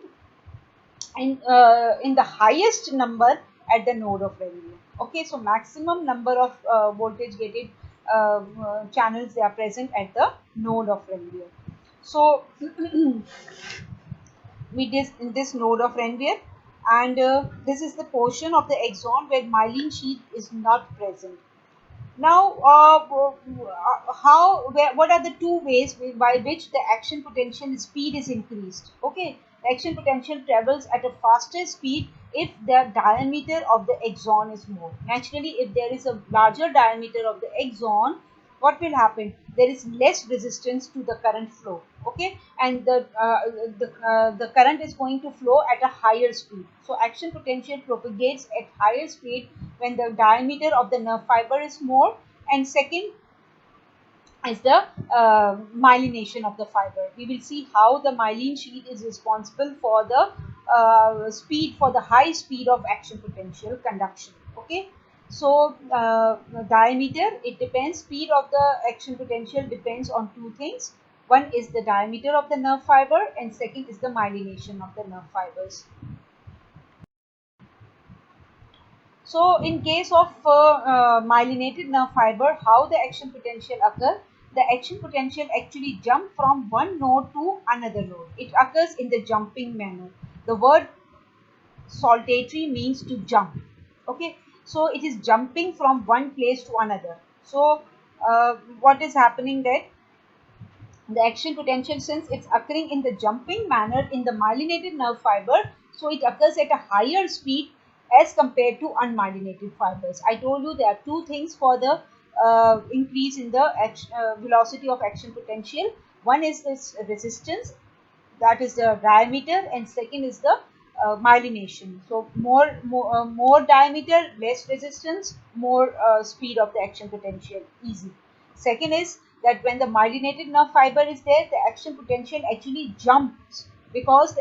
in the highest number at the node of Renvier. Okay, so maximum number of voltage gated channels, they are present at the node of Renvier. So in this node of Renvier, and this is the portion of the axon where myelin sheath is not present. Now, what are the two ways by which the action potential speed is increased? Okay, the action potential travels at a faster speed if the diameter of the axon is more. Naturally, if there is a larger diameter of the axon, what will happen? There is less resistance to the current flow. Okay, and the current is going to flow at a higher speed. So action potential propagates at higher speed when the diameter of the nerve fiber is more, and second is the myelination of the fiber. We will see how the myelin sheath is responsible for the for the high speed of action potential conduction. Okay, so diameter, it depends, speed of the action potential depends on two things. One is the diameter of the nerve fiber, and second is the myelination of the nerve fibers. So in case of myelinated nerve fiber, how the action potential occur? The action potential actually jump from one node to another node. It occurs in the jumping manner. The word saltatory means to jump. Okay, so it is jumping from one place to another. So what is happening there? The action potential, since it's occurring in the jumping manner in the myelinated nerve fiber, so it occurs at a higher speed as compared to unmyelinated fibers. I told you there are two things for the increase in the velocity of action potential. One is this resistance, that is the diameter, and second is the myelination. So more diameter, less resistance, more speed of the action potential, easy. Second is that when the myelinated nerve fiber is there, the action potential actually jumps because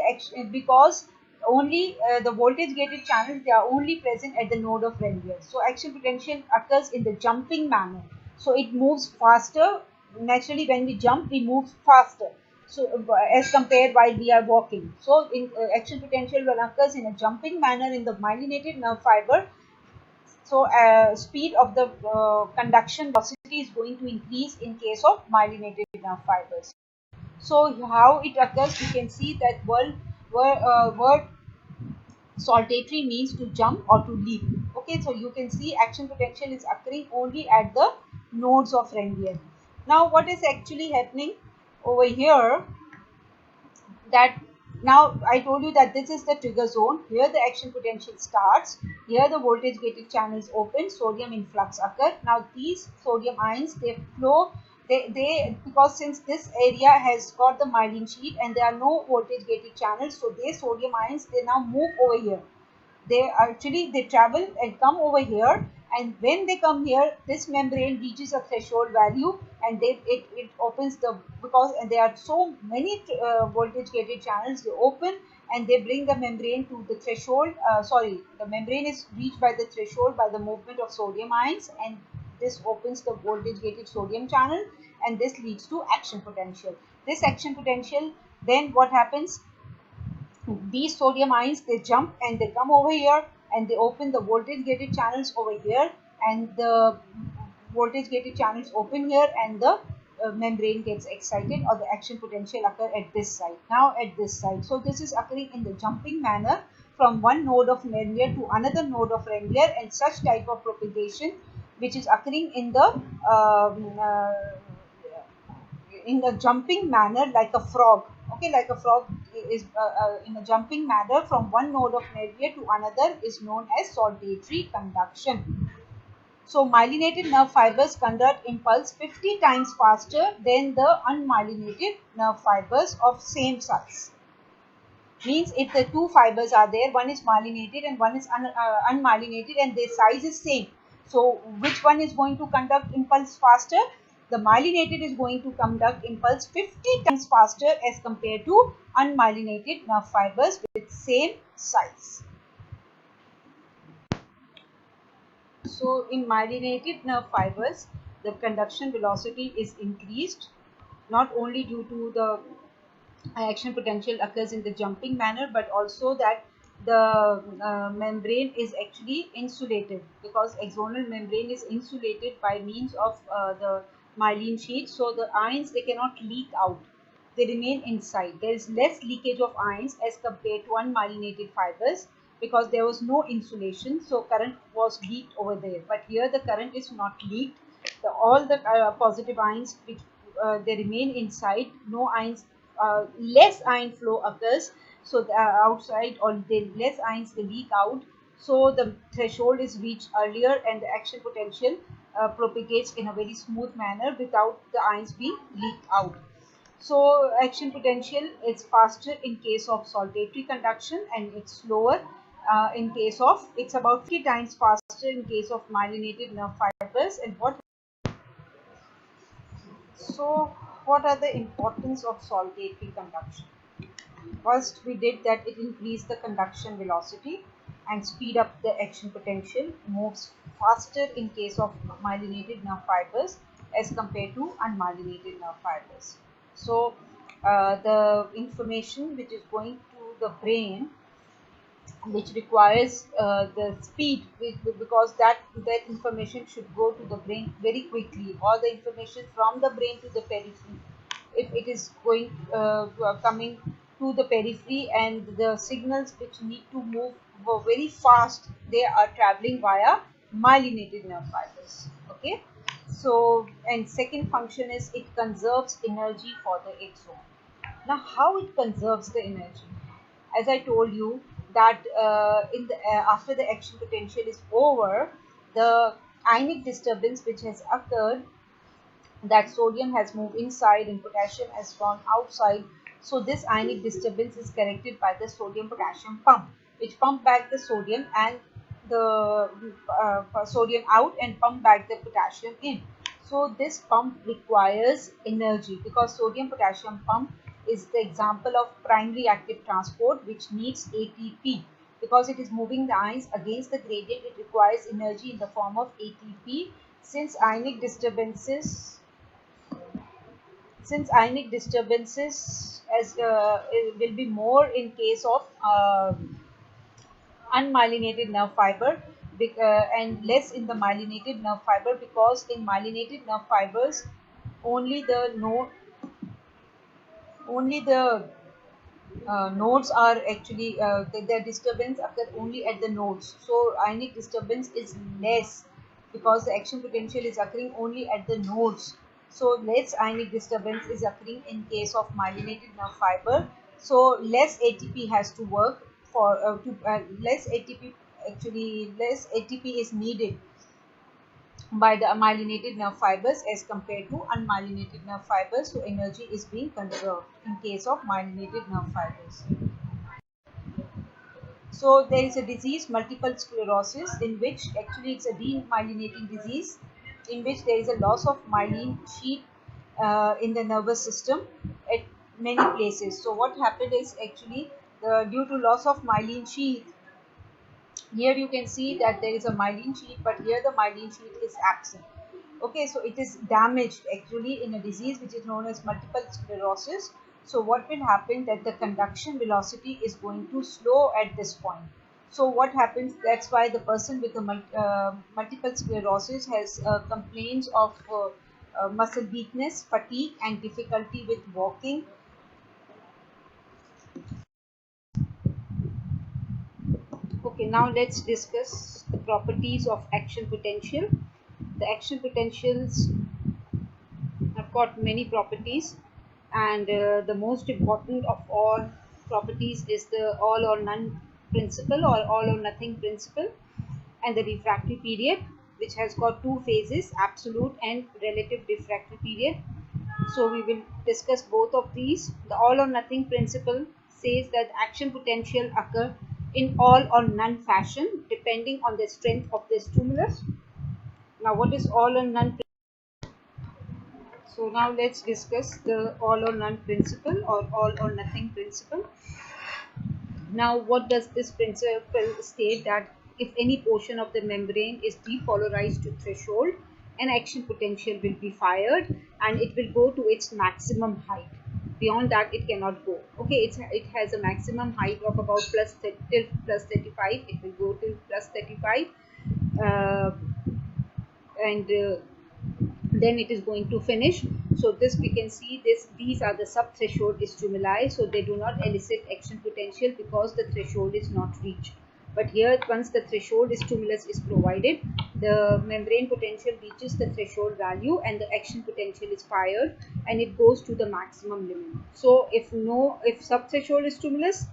because only the voltage gated channels, they are only present at the node of Renvier. So action potential occurs in the jumping manner. So it moves faster. Naturally, when we jump, we move faster. So as compared while we are walking. So in action potential will occurs in a jumping manner in the myelinated nerve fiber. So speed of the conduction velocity is going to increase in case of myelinated nerve fibers. So how it occurs, you can see that word saltatory means to jump or to leap. Okay, so you can see action potential is occurring only at the nodes of Renvier. Now what is actually happening over here, that now I told you that this is the trigger zone. Here the action potential starts. Here the voltage gated channels open, sodium influx occur. Now these sodium ions, they flow, they because since this area has got the myelin sheath and there are no voltage gated channels, so these sodium ions, they now move over here. They travel and come over here, and when they come here, this membrane reaches a threshold value, and it opens the, because there are so many voltage gated channels, they open and they bring the membrane to the threshold. The membrane is reached by the threshold by the movement of sodium ions, and this opens the voltage gated sodium channel, and this leads to action potential. This action potential, then what happens? These sodium ions, they jump and they come over here and they open the voltage gated channels over here, and the voltage gated channels open here, and the membrane gets excited, or the action potential occur at this side. Now at this side, so this is occurring in the jumping manner from one node of Renvier to another node of Renvier, and such type of propagation which is occurring in the in a jumping manner like a frog. Okay, like a frog is in a jumping manner from one node of Renvier to another is known as saltatory conduction. So myelinated nerve fibers conduct impulse 50 times faster than the unmyelinated nerve fibers of same size. Means if the two fibers are there, one is myelinated and one is unmyelinated, and their size is same. So which one is going to conduct impulse faster? The myelinated is going to conduct impulse 50 times faster as compared to unmyelinated nerve fibers with same size. So in myelinated nerve fibers, the conduction velocity is increased, not only due to the action potential occurs in the jumping manner, but also that the membrane is actually insulated, because axonal membrane is insulated by means of the myelin sheath, so the ions, they cannot leak out. they remain inside. There is less leakage of ions as compared to unmyelinated fibers because there was no insulation, so current was leaked over there. But here the current is not leaked. All the positive ions which they remain inside. No ions, less ion flow occurs. So the outside, or the less ions they leak out. So the threshold is reached earlier, and the action potential propagates in a very smooth manner without the ions being leaked out. So action potential is faster in case of saltatory conduction, and it's slower in case of, it's about 50 times faster in case of myelinated nerve fibers. And what are the importance of saltatory conduction? First, we did that it increased the conduction velocity and speed up the action potential, moves faster in case of myelinated nerve fibers as compared to unmyelinated nerve fibers. So, the information which is going to the brain, which requires the speed, because that information should go to the brain very quickly, or the information from the brain to the periphery. If it is going coming to the periphery, and the signals which need to move very fast, they are traveling via myelinated nerve fibers. Okay, so, and second function is it conserves energy for the axon. Now, how it conserves the energy? As I told you that in the after the action potential is over, the ionic disturbance which has occurred, that sodium has moved inside and potassium has gone outside. So this ionic disturbance is corrected by the sodium potassium pump, which pump back the sodium and the sodium out and pump back the potassium in. So this pump requires energy, because sodium potassium pump is the example of primary active transport, which needs ATP. Because it is moving the ions against the gradient, it requires energy in the form of ATP. Since ionic disturbances as it will be more in case of unmyelinated nerve fiber, and less in the myelinated nerve fiber, because in myelinated nerve fibers only the nodes are actually the disturbance occur only at the nodes. So ionic disturbance is less because the action potential is occurring only at the nodes. So less ionic disturbance is occurring in case of myelinated nerve fiber. So less ATP has to work for less ATP, actually less ATP is needed by the myelinated nerve fibers as compared to unmyelinated nerve fibers. So energy is being conserved in case of myelinated nerve fibers. So there is a disease, multiple sclerosis, in which actually it's a demyelinating disease, in which there is a loss of myelin sheath in the nervous system at many places. So what happened is actually due to loss of myelin sheath, here you can see that there is a myelin sheath, but here the myelin sheath is absent. Okay, so it is damaged actually in a disease which is known as multiple sclerosis. So what will happen, that the conduction velocity is going to slow at this point. So what happens, that's why the person with the multiple sclerosis has complaints of muscle weakness, fatigue, and difficulty with walking. Okay, now let's discuss the properties of action potential. The action potentials have got many properties, and the most important of all properties is the all or none principle, or all or nothing principle, and the refractory period, which has got two phases, absolute and relative refractory period. So we will discuss both of these. The all or nothing principle says that action potential occur in all or none fashion depending on the strength of the stimulus. Now, what is all or none? So now let's discuss the all or none principle, or all or nothing principle. Now, what does this principle state? That if any portion of the membrane is depolarized to threshold, an action potential will be fired and it will go to its maximum height. Beyond that, it cannot go. Okay, it has a maximum height of about till plus 35. It will go till plus 35, and then it is going to finish. So this we can see, these are the sub threshold stimuli, so they do not elicit action potential because the threshold is not reached. But here, once the threshold stimulus is provided, the membrane potential reaches the threshold value and the action potential is fired and it goes to the maximum limit. So if sub threshold stimulus,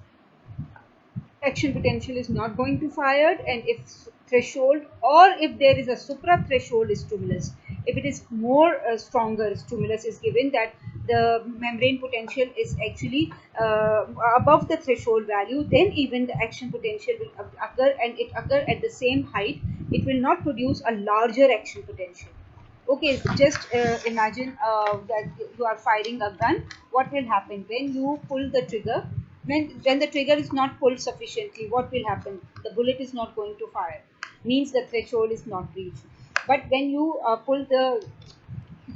action potential is not going to fired, and if threshold, or if there is a supra threshold stimulus, if it is more stronger stimulus is given, that the membrane potential is actually above the threshold value, then even the action potential will occur, and it occur at the same height. It will not produce a larger action potential. Okay, just imagine that you are firing a gun. What will happen when you pull the trigger? When the trigger is not pulled sufficiently, what will happen? The bullet is not going to fire. Means the threshold is not reached. But when you pull the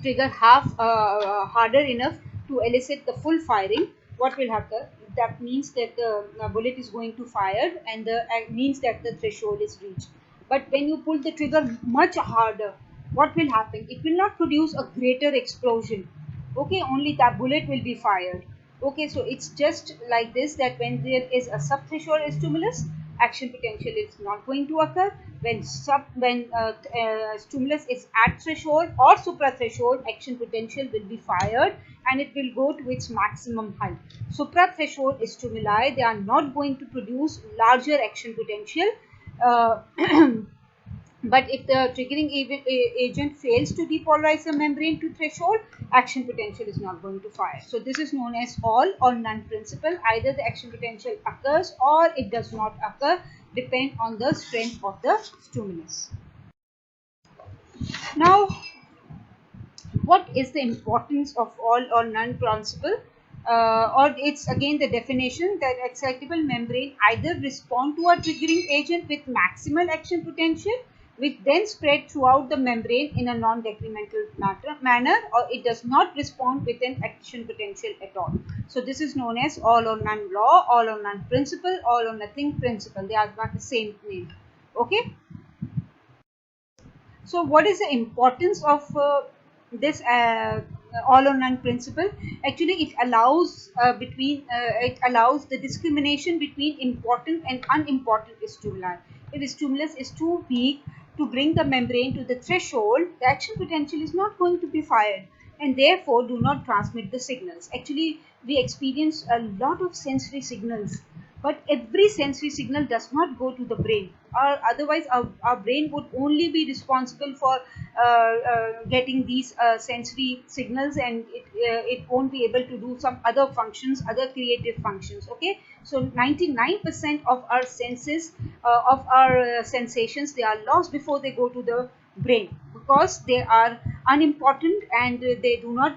trigger half harder enough to elicit the full firing, what will happen? That means that the bullet is going to fire, and the means that the threshold is reached. But when you pull the trigger much harder, what will happen? It will not produce a greater explosion. Okay, only that bullet will be fired. Okay, so it's just like this, that when there is a subthreshold stimulus, action potential is not going to occur. When stimulus is at threshold or suprathreshold, action potential will be fired and it will go to its maximum height. Suprathreshold stimuli, they are not going to produce larger action potential. But if the triggering agent fails to depolarize the membrane to threshold, action potential is not going to fire. So this is known as all or none principle. Either the action potential occurs or it does not occur, depend on the strength of the stimulus. Now, what is the importance of all or none principle? Or it's again the definition that excitable membrane either respond to a triggering agent with maximal action potential, which then spread throughout the membrane in a non-decremental manner, or it does not respond with an action potential at all. So this is known as all or none law, all or none principle, all or nothing principle. They are not the same name. Okay. So what is the importance of this all or none principle? Actually, it allows the discrimination between important and unimportant stimuli. If the stimulus is too weak to bring the membrane to the threshold, the action potential is not going to be fired and therefore do not transmit the signals. Actually, we experience a lot of sensory signals, but every sensory signal does not go to the brain, or otherwise our brain would only be responsible for getting these sensory signals, and it won't be able to do some other functions, other creative functions. Okay, so 99% of our senses, of our sensations, they are lost before they go to the brain, because they are unimportant and they do not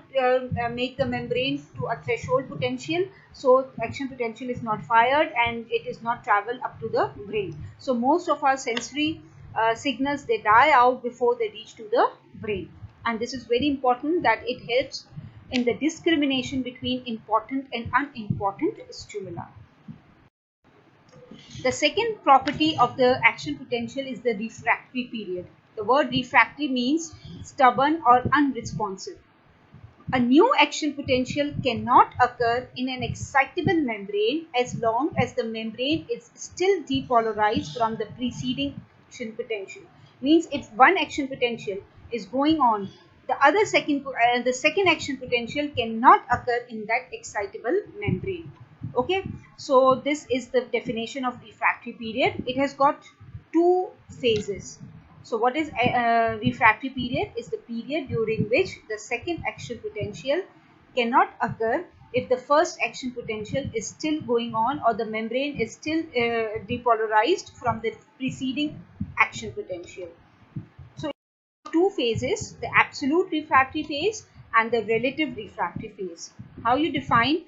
make the membrane to a threshold potential. So action potential is not fired and it is not travel up to the brain. So most of our sensory signals, they die out before they reach to the brain, and this is very important, that it helps in the discrimination between important and unimportant stimuli. The second property of the action potential is the refractory period. The word refractory means stubborn or unresponsive. A new action potential cannot occur in an excitable membrane as long as the membrane is still depolarized from the preceding action potential. Means if one action potential is going on, the second action potential cannot occur in that excitable membrane. Okay, so this is the definition of refractory period. It has got two phases. So what is refractory period? Is the period during which the second action potential cannot occur if the first action potential is still going on, or the membrane is still depolarized from the preceding action potential. So two phases, the absolute refractory phase and the relative refractory phase. How you define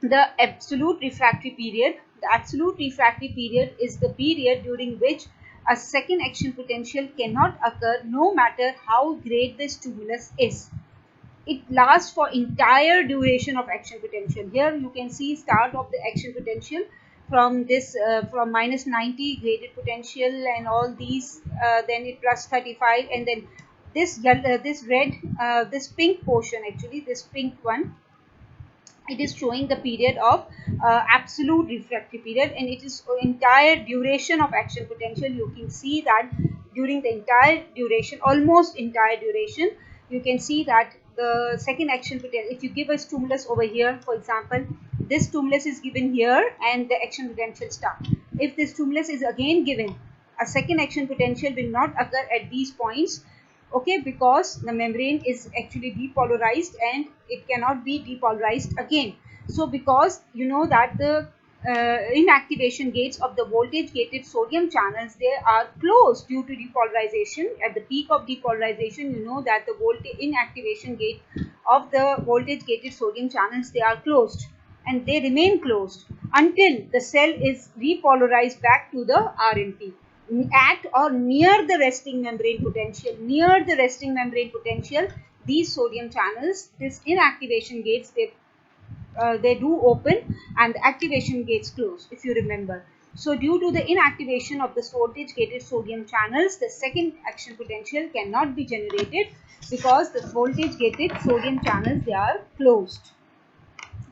the absolute refractory period? The absolute refractory period is the period during which a second action potential cannot occur no matter how great the stimulus is. It lasts for entire duration of action potential. Here you can see start of the action potential from this from minus 90 graded potential and all these, then it plus 35, and then this yellow, this red, this pink portion, actually this pink one, it is showing the period of absolute refractory period, and it is entire duration of action potential. You can see that during the entire duration, almost entire duration, you can see that the second action potential, if you give a stimulus over here, for example, this stimulus is given here and the action potential starts. If this stimulus is again given, a second action potential will not occur at these points, okay, because the membrane is actually depolarized and it cannot be depolarized again. So because you know that the inactivation gates of the voltage gated sodium channels, they are closed due to depolarization. At the peak of depolarization, you know that the voltage inactivation gate of the voltage gated sodium channels, they are closed, and they remain closed until the cell is repolarized back to the RMP at or near the resting membrane potential. Near the resting membrane potential, these sodium channels, this inactivation gates, they do open and the activation gates close, if you remember. So due to the inactivation of the voltage gated sodium channels, the second action potential cannot be generated because the voltage gated sodium channels, they are closed.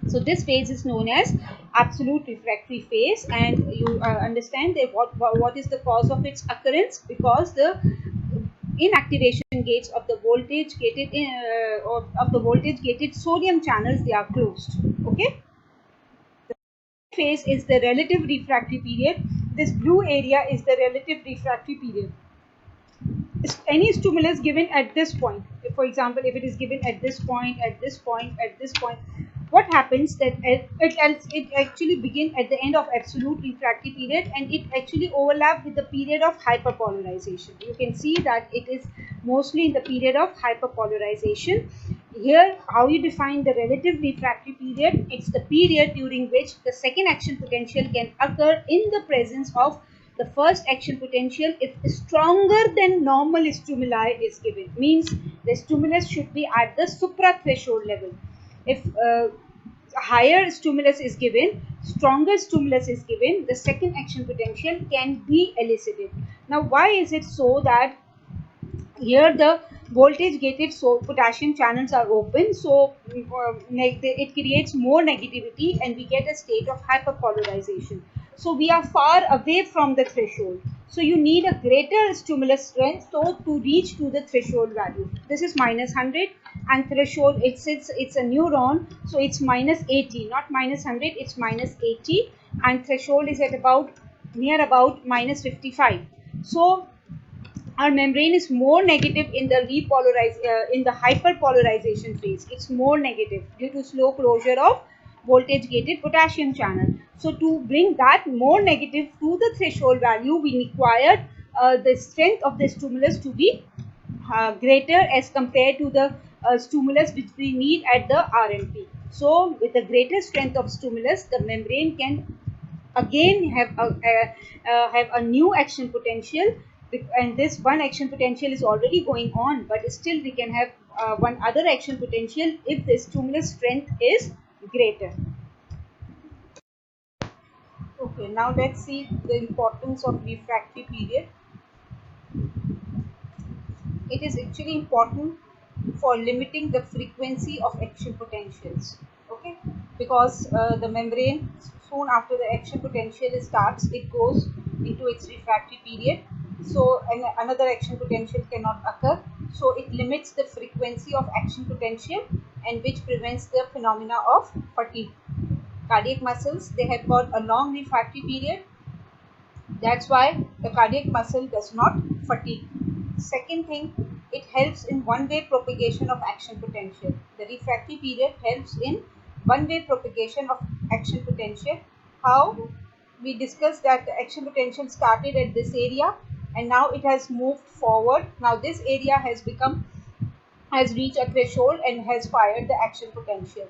So this phase is known as absolute refractory phase, and you understand that what is the cause of its occurrence, because the inactivation gates of the voltage gated of the voltage gated sodium channels, they are closed. Okay. The phase is the relative refractory period. This blue area is the relative refractory period. Any stimulus given at this point, for example, if it is given at this point, at this point, at this point, what happens that it actually begin at the end of absolute refractory period, and it actually overlap with the period of hyperpolarization. You can see that it is mostly in the period of hyperpolarization. Here, how you define the relative refractory period? It's the period during which the second action potential can occur in the presence of the first action potential if stronger than normal stimuli is given. Means the stimulus should be at the supra-threshold level. If higher stimulus is given, stronger stimulus is given, the second action potential can be elicited. Now, why is it so that here the voltage gated potassium channels are open, so it creates more negativity and we get a state of hyperpolarization. So we are far away from the threshold, so you need a greater stimulus strength so to reach to the threshold value. This is minus 100, and threshold, it's a neuron, so it's minus 80, not minus 100, it's minus 80, and threshold is at about near about minus 55. So our membrane is more negative in the in the hyperpolarization phase. It's more negative due to slow closure of voltage gated potassium channel. So to bring that more negative to the threshold value, we require the strength of the stimulus to be greater as compared to the stimulus which we need at the RMP. So with the greater strength of stimulus, the membrane can again have a new action potential, and this one action potential is already going on, but still we can have one other action potential if the stimulus strength is greater. Okay, now let's see the importance of refractory period. It is actually important for limiting the frequency of action potentials. Okay, because the membrane, soon after the action potential starts, it goes into its refractory period. So another action potential cannot occur. So it limits the frequency of action potential, and which prevents the phenomena of fatigue. Cardiac muscles, they have got a long refractory period. That's why the cardiac muscle does not fatigue. Second thing, it helps in one-way propagation of action potential. The refractory period helps in one-way propagation of action potential. How? We discussed that the action potential started at this area and now it has moved forward. Now this area has reached a threshold and has fired the action potential.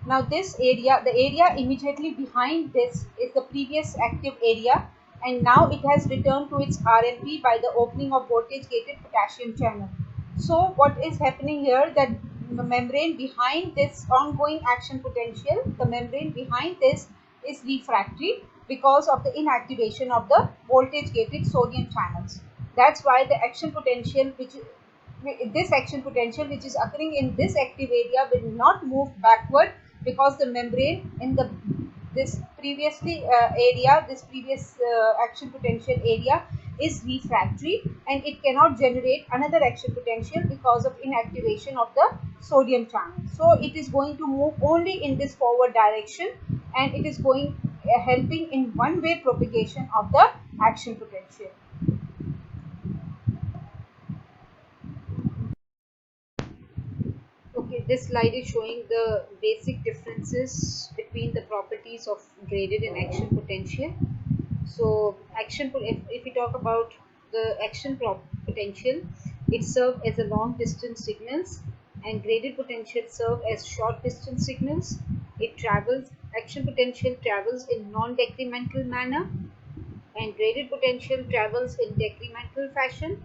Now this area, the area immediately behind this is the previous active area, and now it has returned to its RMP by the opening of voltage gated potassium channel. So what is happening here, that the membrane behind this ongoing action potential, the membrane behind this is refractory because of the inactivation of the voltage gated sodium channels. That's why the action potential which this action potential which is occurring in this active area will not move backward, because the membrane in the this previously area, this previous action potential area is refractory, and it cannot generate another action potential because of inactivation of the sodium channel. So it is going to move only in this forward direction, and it is going helping in one way propagation of the action potential. Okay, this slide is showing the basic differences between the properties of graded and action potential. So, if we talk about the potential, it serves as a long distance signals, and graded potential serve as short distance signals. Action potential travels in non-decremental manner, and graded potential travels in decremental fashion.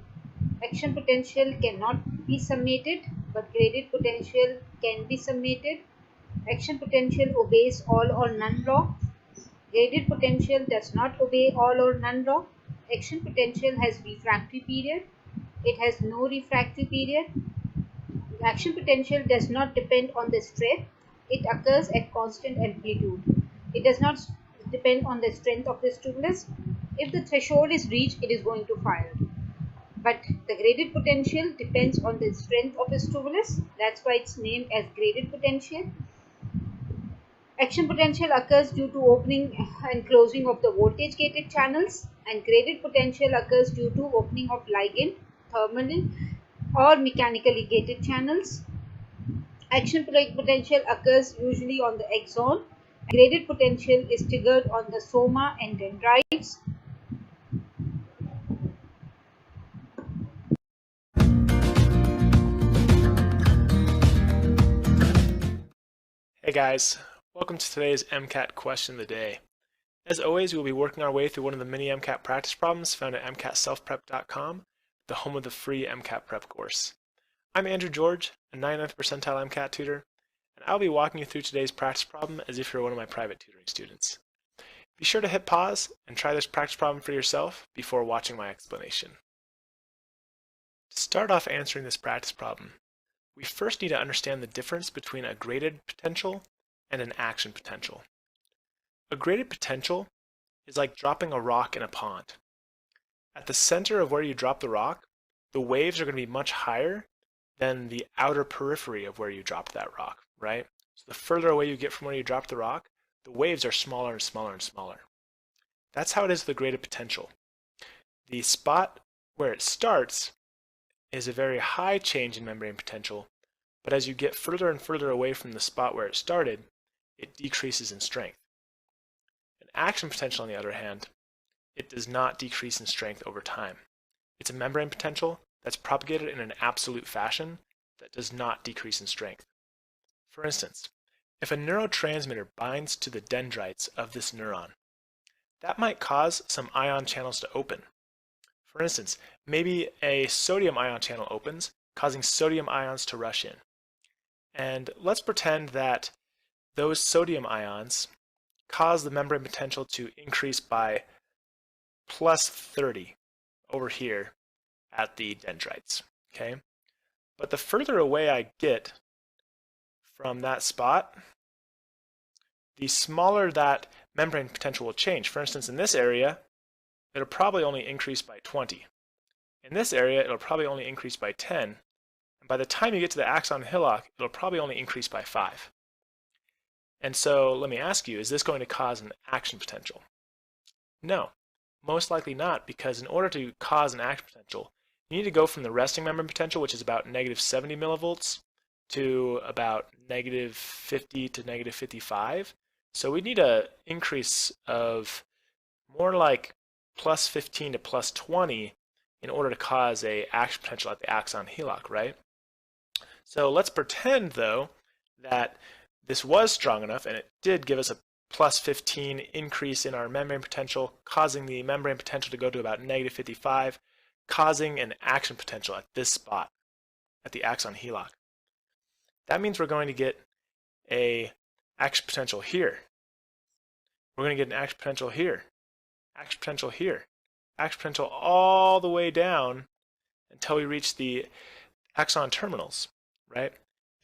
Action potential cannot be summated, but graded potential can be summated. Action potential obeys all or none law. Graded potential does not obey all or none law. Action potential has refractory period. It has no refractory period. Action potential does not depend on the strength. It occurs at constant amplitude. It does not depend on the strength of the stimulus. If the threshold is reached, it is going to fire. But the graded potential depends on the strength of the stimulus. That's why it's named as graded potential. Action potential occurs due to opening and closing of the voltage gated channels, and graded potential occurs due to opening of ligand, thermally or mechanically gated channels. Action potential occurs usually on the axon. Graded potential is triggered on the soma and dendrites. Hey guys, welcome to today's MCAT question of the day. As always, we'll be working our way through one of the mini MCAT practice problems found at MCATselfprep.com, the home of the free MCAT prep course. I'm Andrew George, a 99th percentile MCAT tutor, and I'll be walking you through today's practice problem as if you're one of my private tutoring students. Be sure to hit pause and try this practice problem for yourself before watching my explanation. To start off answering this practice problem, we first need to understand the difference between a graded potential and an action potential. A graded potential is like dropping a rock in a pond. At the center of where you drop the rock, the waves are going to be much higher than the outer periphery of where you dropped that rock, right? So the further away you get from where you dropped the rock, the waves are smaller and smaller and smaller. That's how it is with the graded potential. The spot where it starts is a very high change in membrane potential, but as you get further and further away from the spot where it started, it decreases in strength. An action potential, on the other hand, it does not decrease in strength over time. It's a membrane potential that's propagated in an absolute fashion that does not decrease in strength. For instance, if a neurotransmitter binds to the dendrites of this neuron, that might cause some ion channels to open. For instance, maybe a sodium ion channel opens, causing sodium ions to rush in. And let's pretend that those sodium ions cause the membrane potential to increase by plus 30 over here at the dendrites, okay? But the further away I get from that spot, the smaller that membrane potential will change. For instance, in this area, it'll probably only increase by 20. In this area, it'll probably only increase by 10. And by the time you get to the axon hillock, it'll probably only increase by 5. And so let me ask you, is this going to cause an action potential? No, most likely not, because in order to cause an action potential, you need to go from the resting membrane potential, which is about negative 70 millivolts, to about negative 50 to negative 55. So we need an increase of more like plus 15 to plus 20 in order to cause a action potential at the axon hillock, right? So let's pretend, though, that this was strong enough and it did give us a plus 15 increase in our membrane potential, causing the membrane potential to go to about negative 55, causing an action potential at this spot, at the axon hillock. That means we're going to get a action potential here. We're going to get an action potential here, action potential here, action potential all the way down until we reach the axon terminals, right?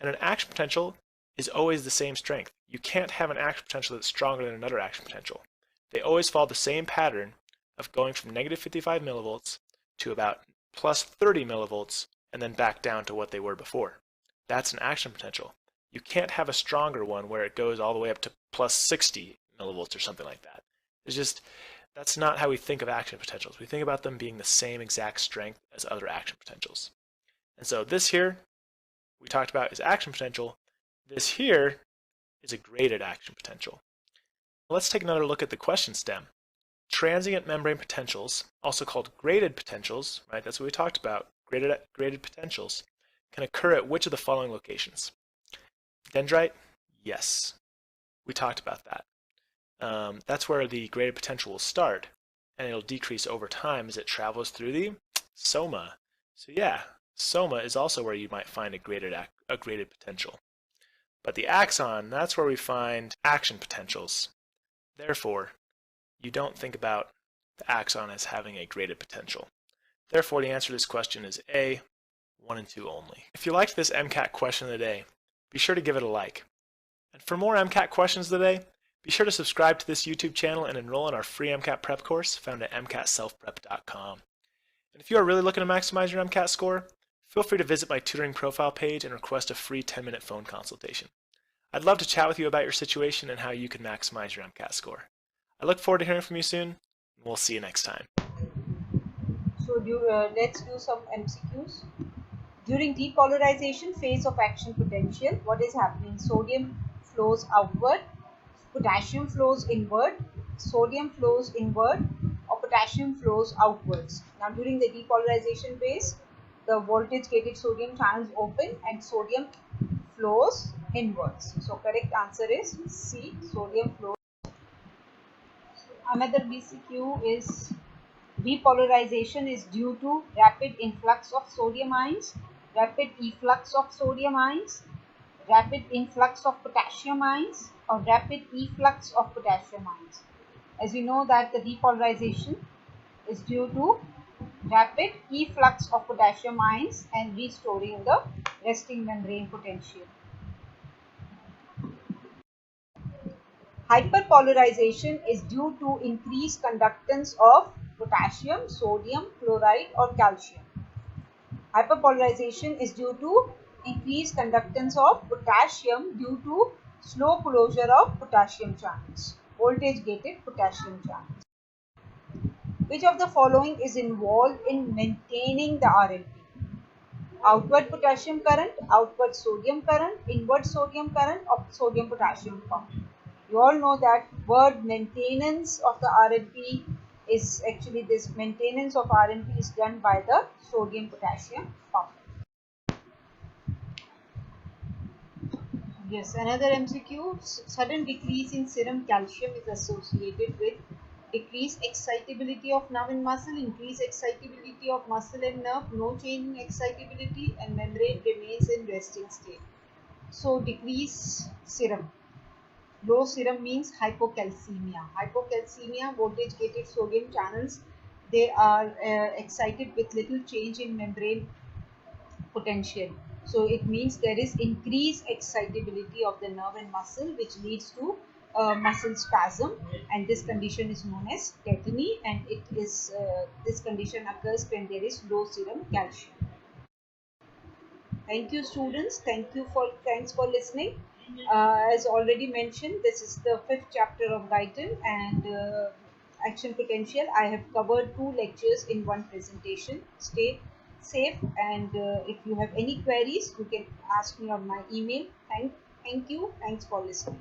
And an action potential is always the same strength. You can't have an action potential that's stronger than another action potential. They always follow the same pattern of going from negative 55 millivolts to about plus 30 millivolts and then back down to what they were before. That's an action potential. You can't have a stronger one where it goes all the way up to plus 60 millivolts or something like that. It's just, that's not how we think of action potentials. We think about them being the same exact strength as other action potentials. And so this here we talked about is action potential. This here is a graded action potential. Let's take another look at the question stem. Transient membrane potentials, also called graded potentials, right? That's what we talked about. Graded potentials can occur at which of the following locations? Dendrite? Yes. We talked about that. That's where the graded potential will start, and it'll decrease over time as it travels through the soma. So yeah, soma is also where you might find a graded potential. But the axon, that's where we find action potentials. Therefore, you don't think about the axon as having a graded potential. Therefore, the answer to this question is A, 1 and 2 only. If you liked this MCAT question of the day, be sure to give it a like. And for more MCAT questions of the day, be sure to subscribe to this YouTube channel and enroll in our free MCAT prep course found at mcatselfprep.com. And if you are really looking to maximize your MCAT score, feel free to visit my tutoring profile page and request a free 10-minute phone consultation. I'd love to chat with you about your situation and how you can maximize your MCAT score. I look forward to hearing from you soon, and we'll see you next time. So let's do some MCQs. During depolarization phase of action potential, what is happening? Sodium flows outward, potassium flows inward, sodium flows inward, or potassium flows outwards. Now during the depolarization phase, the voltage gated sodium channels open and sodium flows inwards. So correct answer is C, sodium flows. Another BCQ is depolarization is due to rapid influx of sodium ions, rapid efflux of sodium ions, rapid influx of potassium ions, or rapid efflux of potassium ions. As you know that the depolarization is due to rapid efflux of potassium ions and restoring the resting membrane potential. Hyperpolarization is due to increased conductance of potassium, sodium, chloride, or calcium. Hyperpolarization is due to increased conductance of potassium due to slow closure of potassium channels, voltage gated potassium channels. Which of the following is involved in maintaining the RMP? Outward potassium current, outward sodium current, inward sodium current, or sodium potassium pump. You all know that word maintenance of the RMP is actually this maintenance of RMP is done by the sodium potassium pump. Yes, another MCQ, sudden decrease in serum calcium is associated with decreased excitability of nerve and muscle, increased excitability of muscle and nerve, no change in excitability, and membrane remains in resting state. So decrease serum. Low serum means hypocalcemia. Hypocalcemia, voltage gated sodium channels, they are excited with little change in membrane potential. So it means there is increased excitability of the nerve and muscle, which leads to muscle spasm, and this condition is known as tetany, and it is this condition occurs when there is low serum calcium. Thank you, students. Thanks for listening. As already mentioned, this is the 5th chapter of Guyton and action potential. I have covered 2 lectures in one presentation. Stay safe, and if you have any queries, you can ask me on my email. Thank you. Thanks for listening.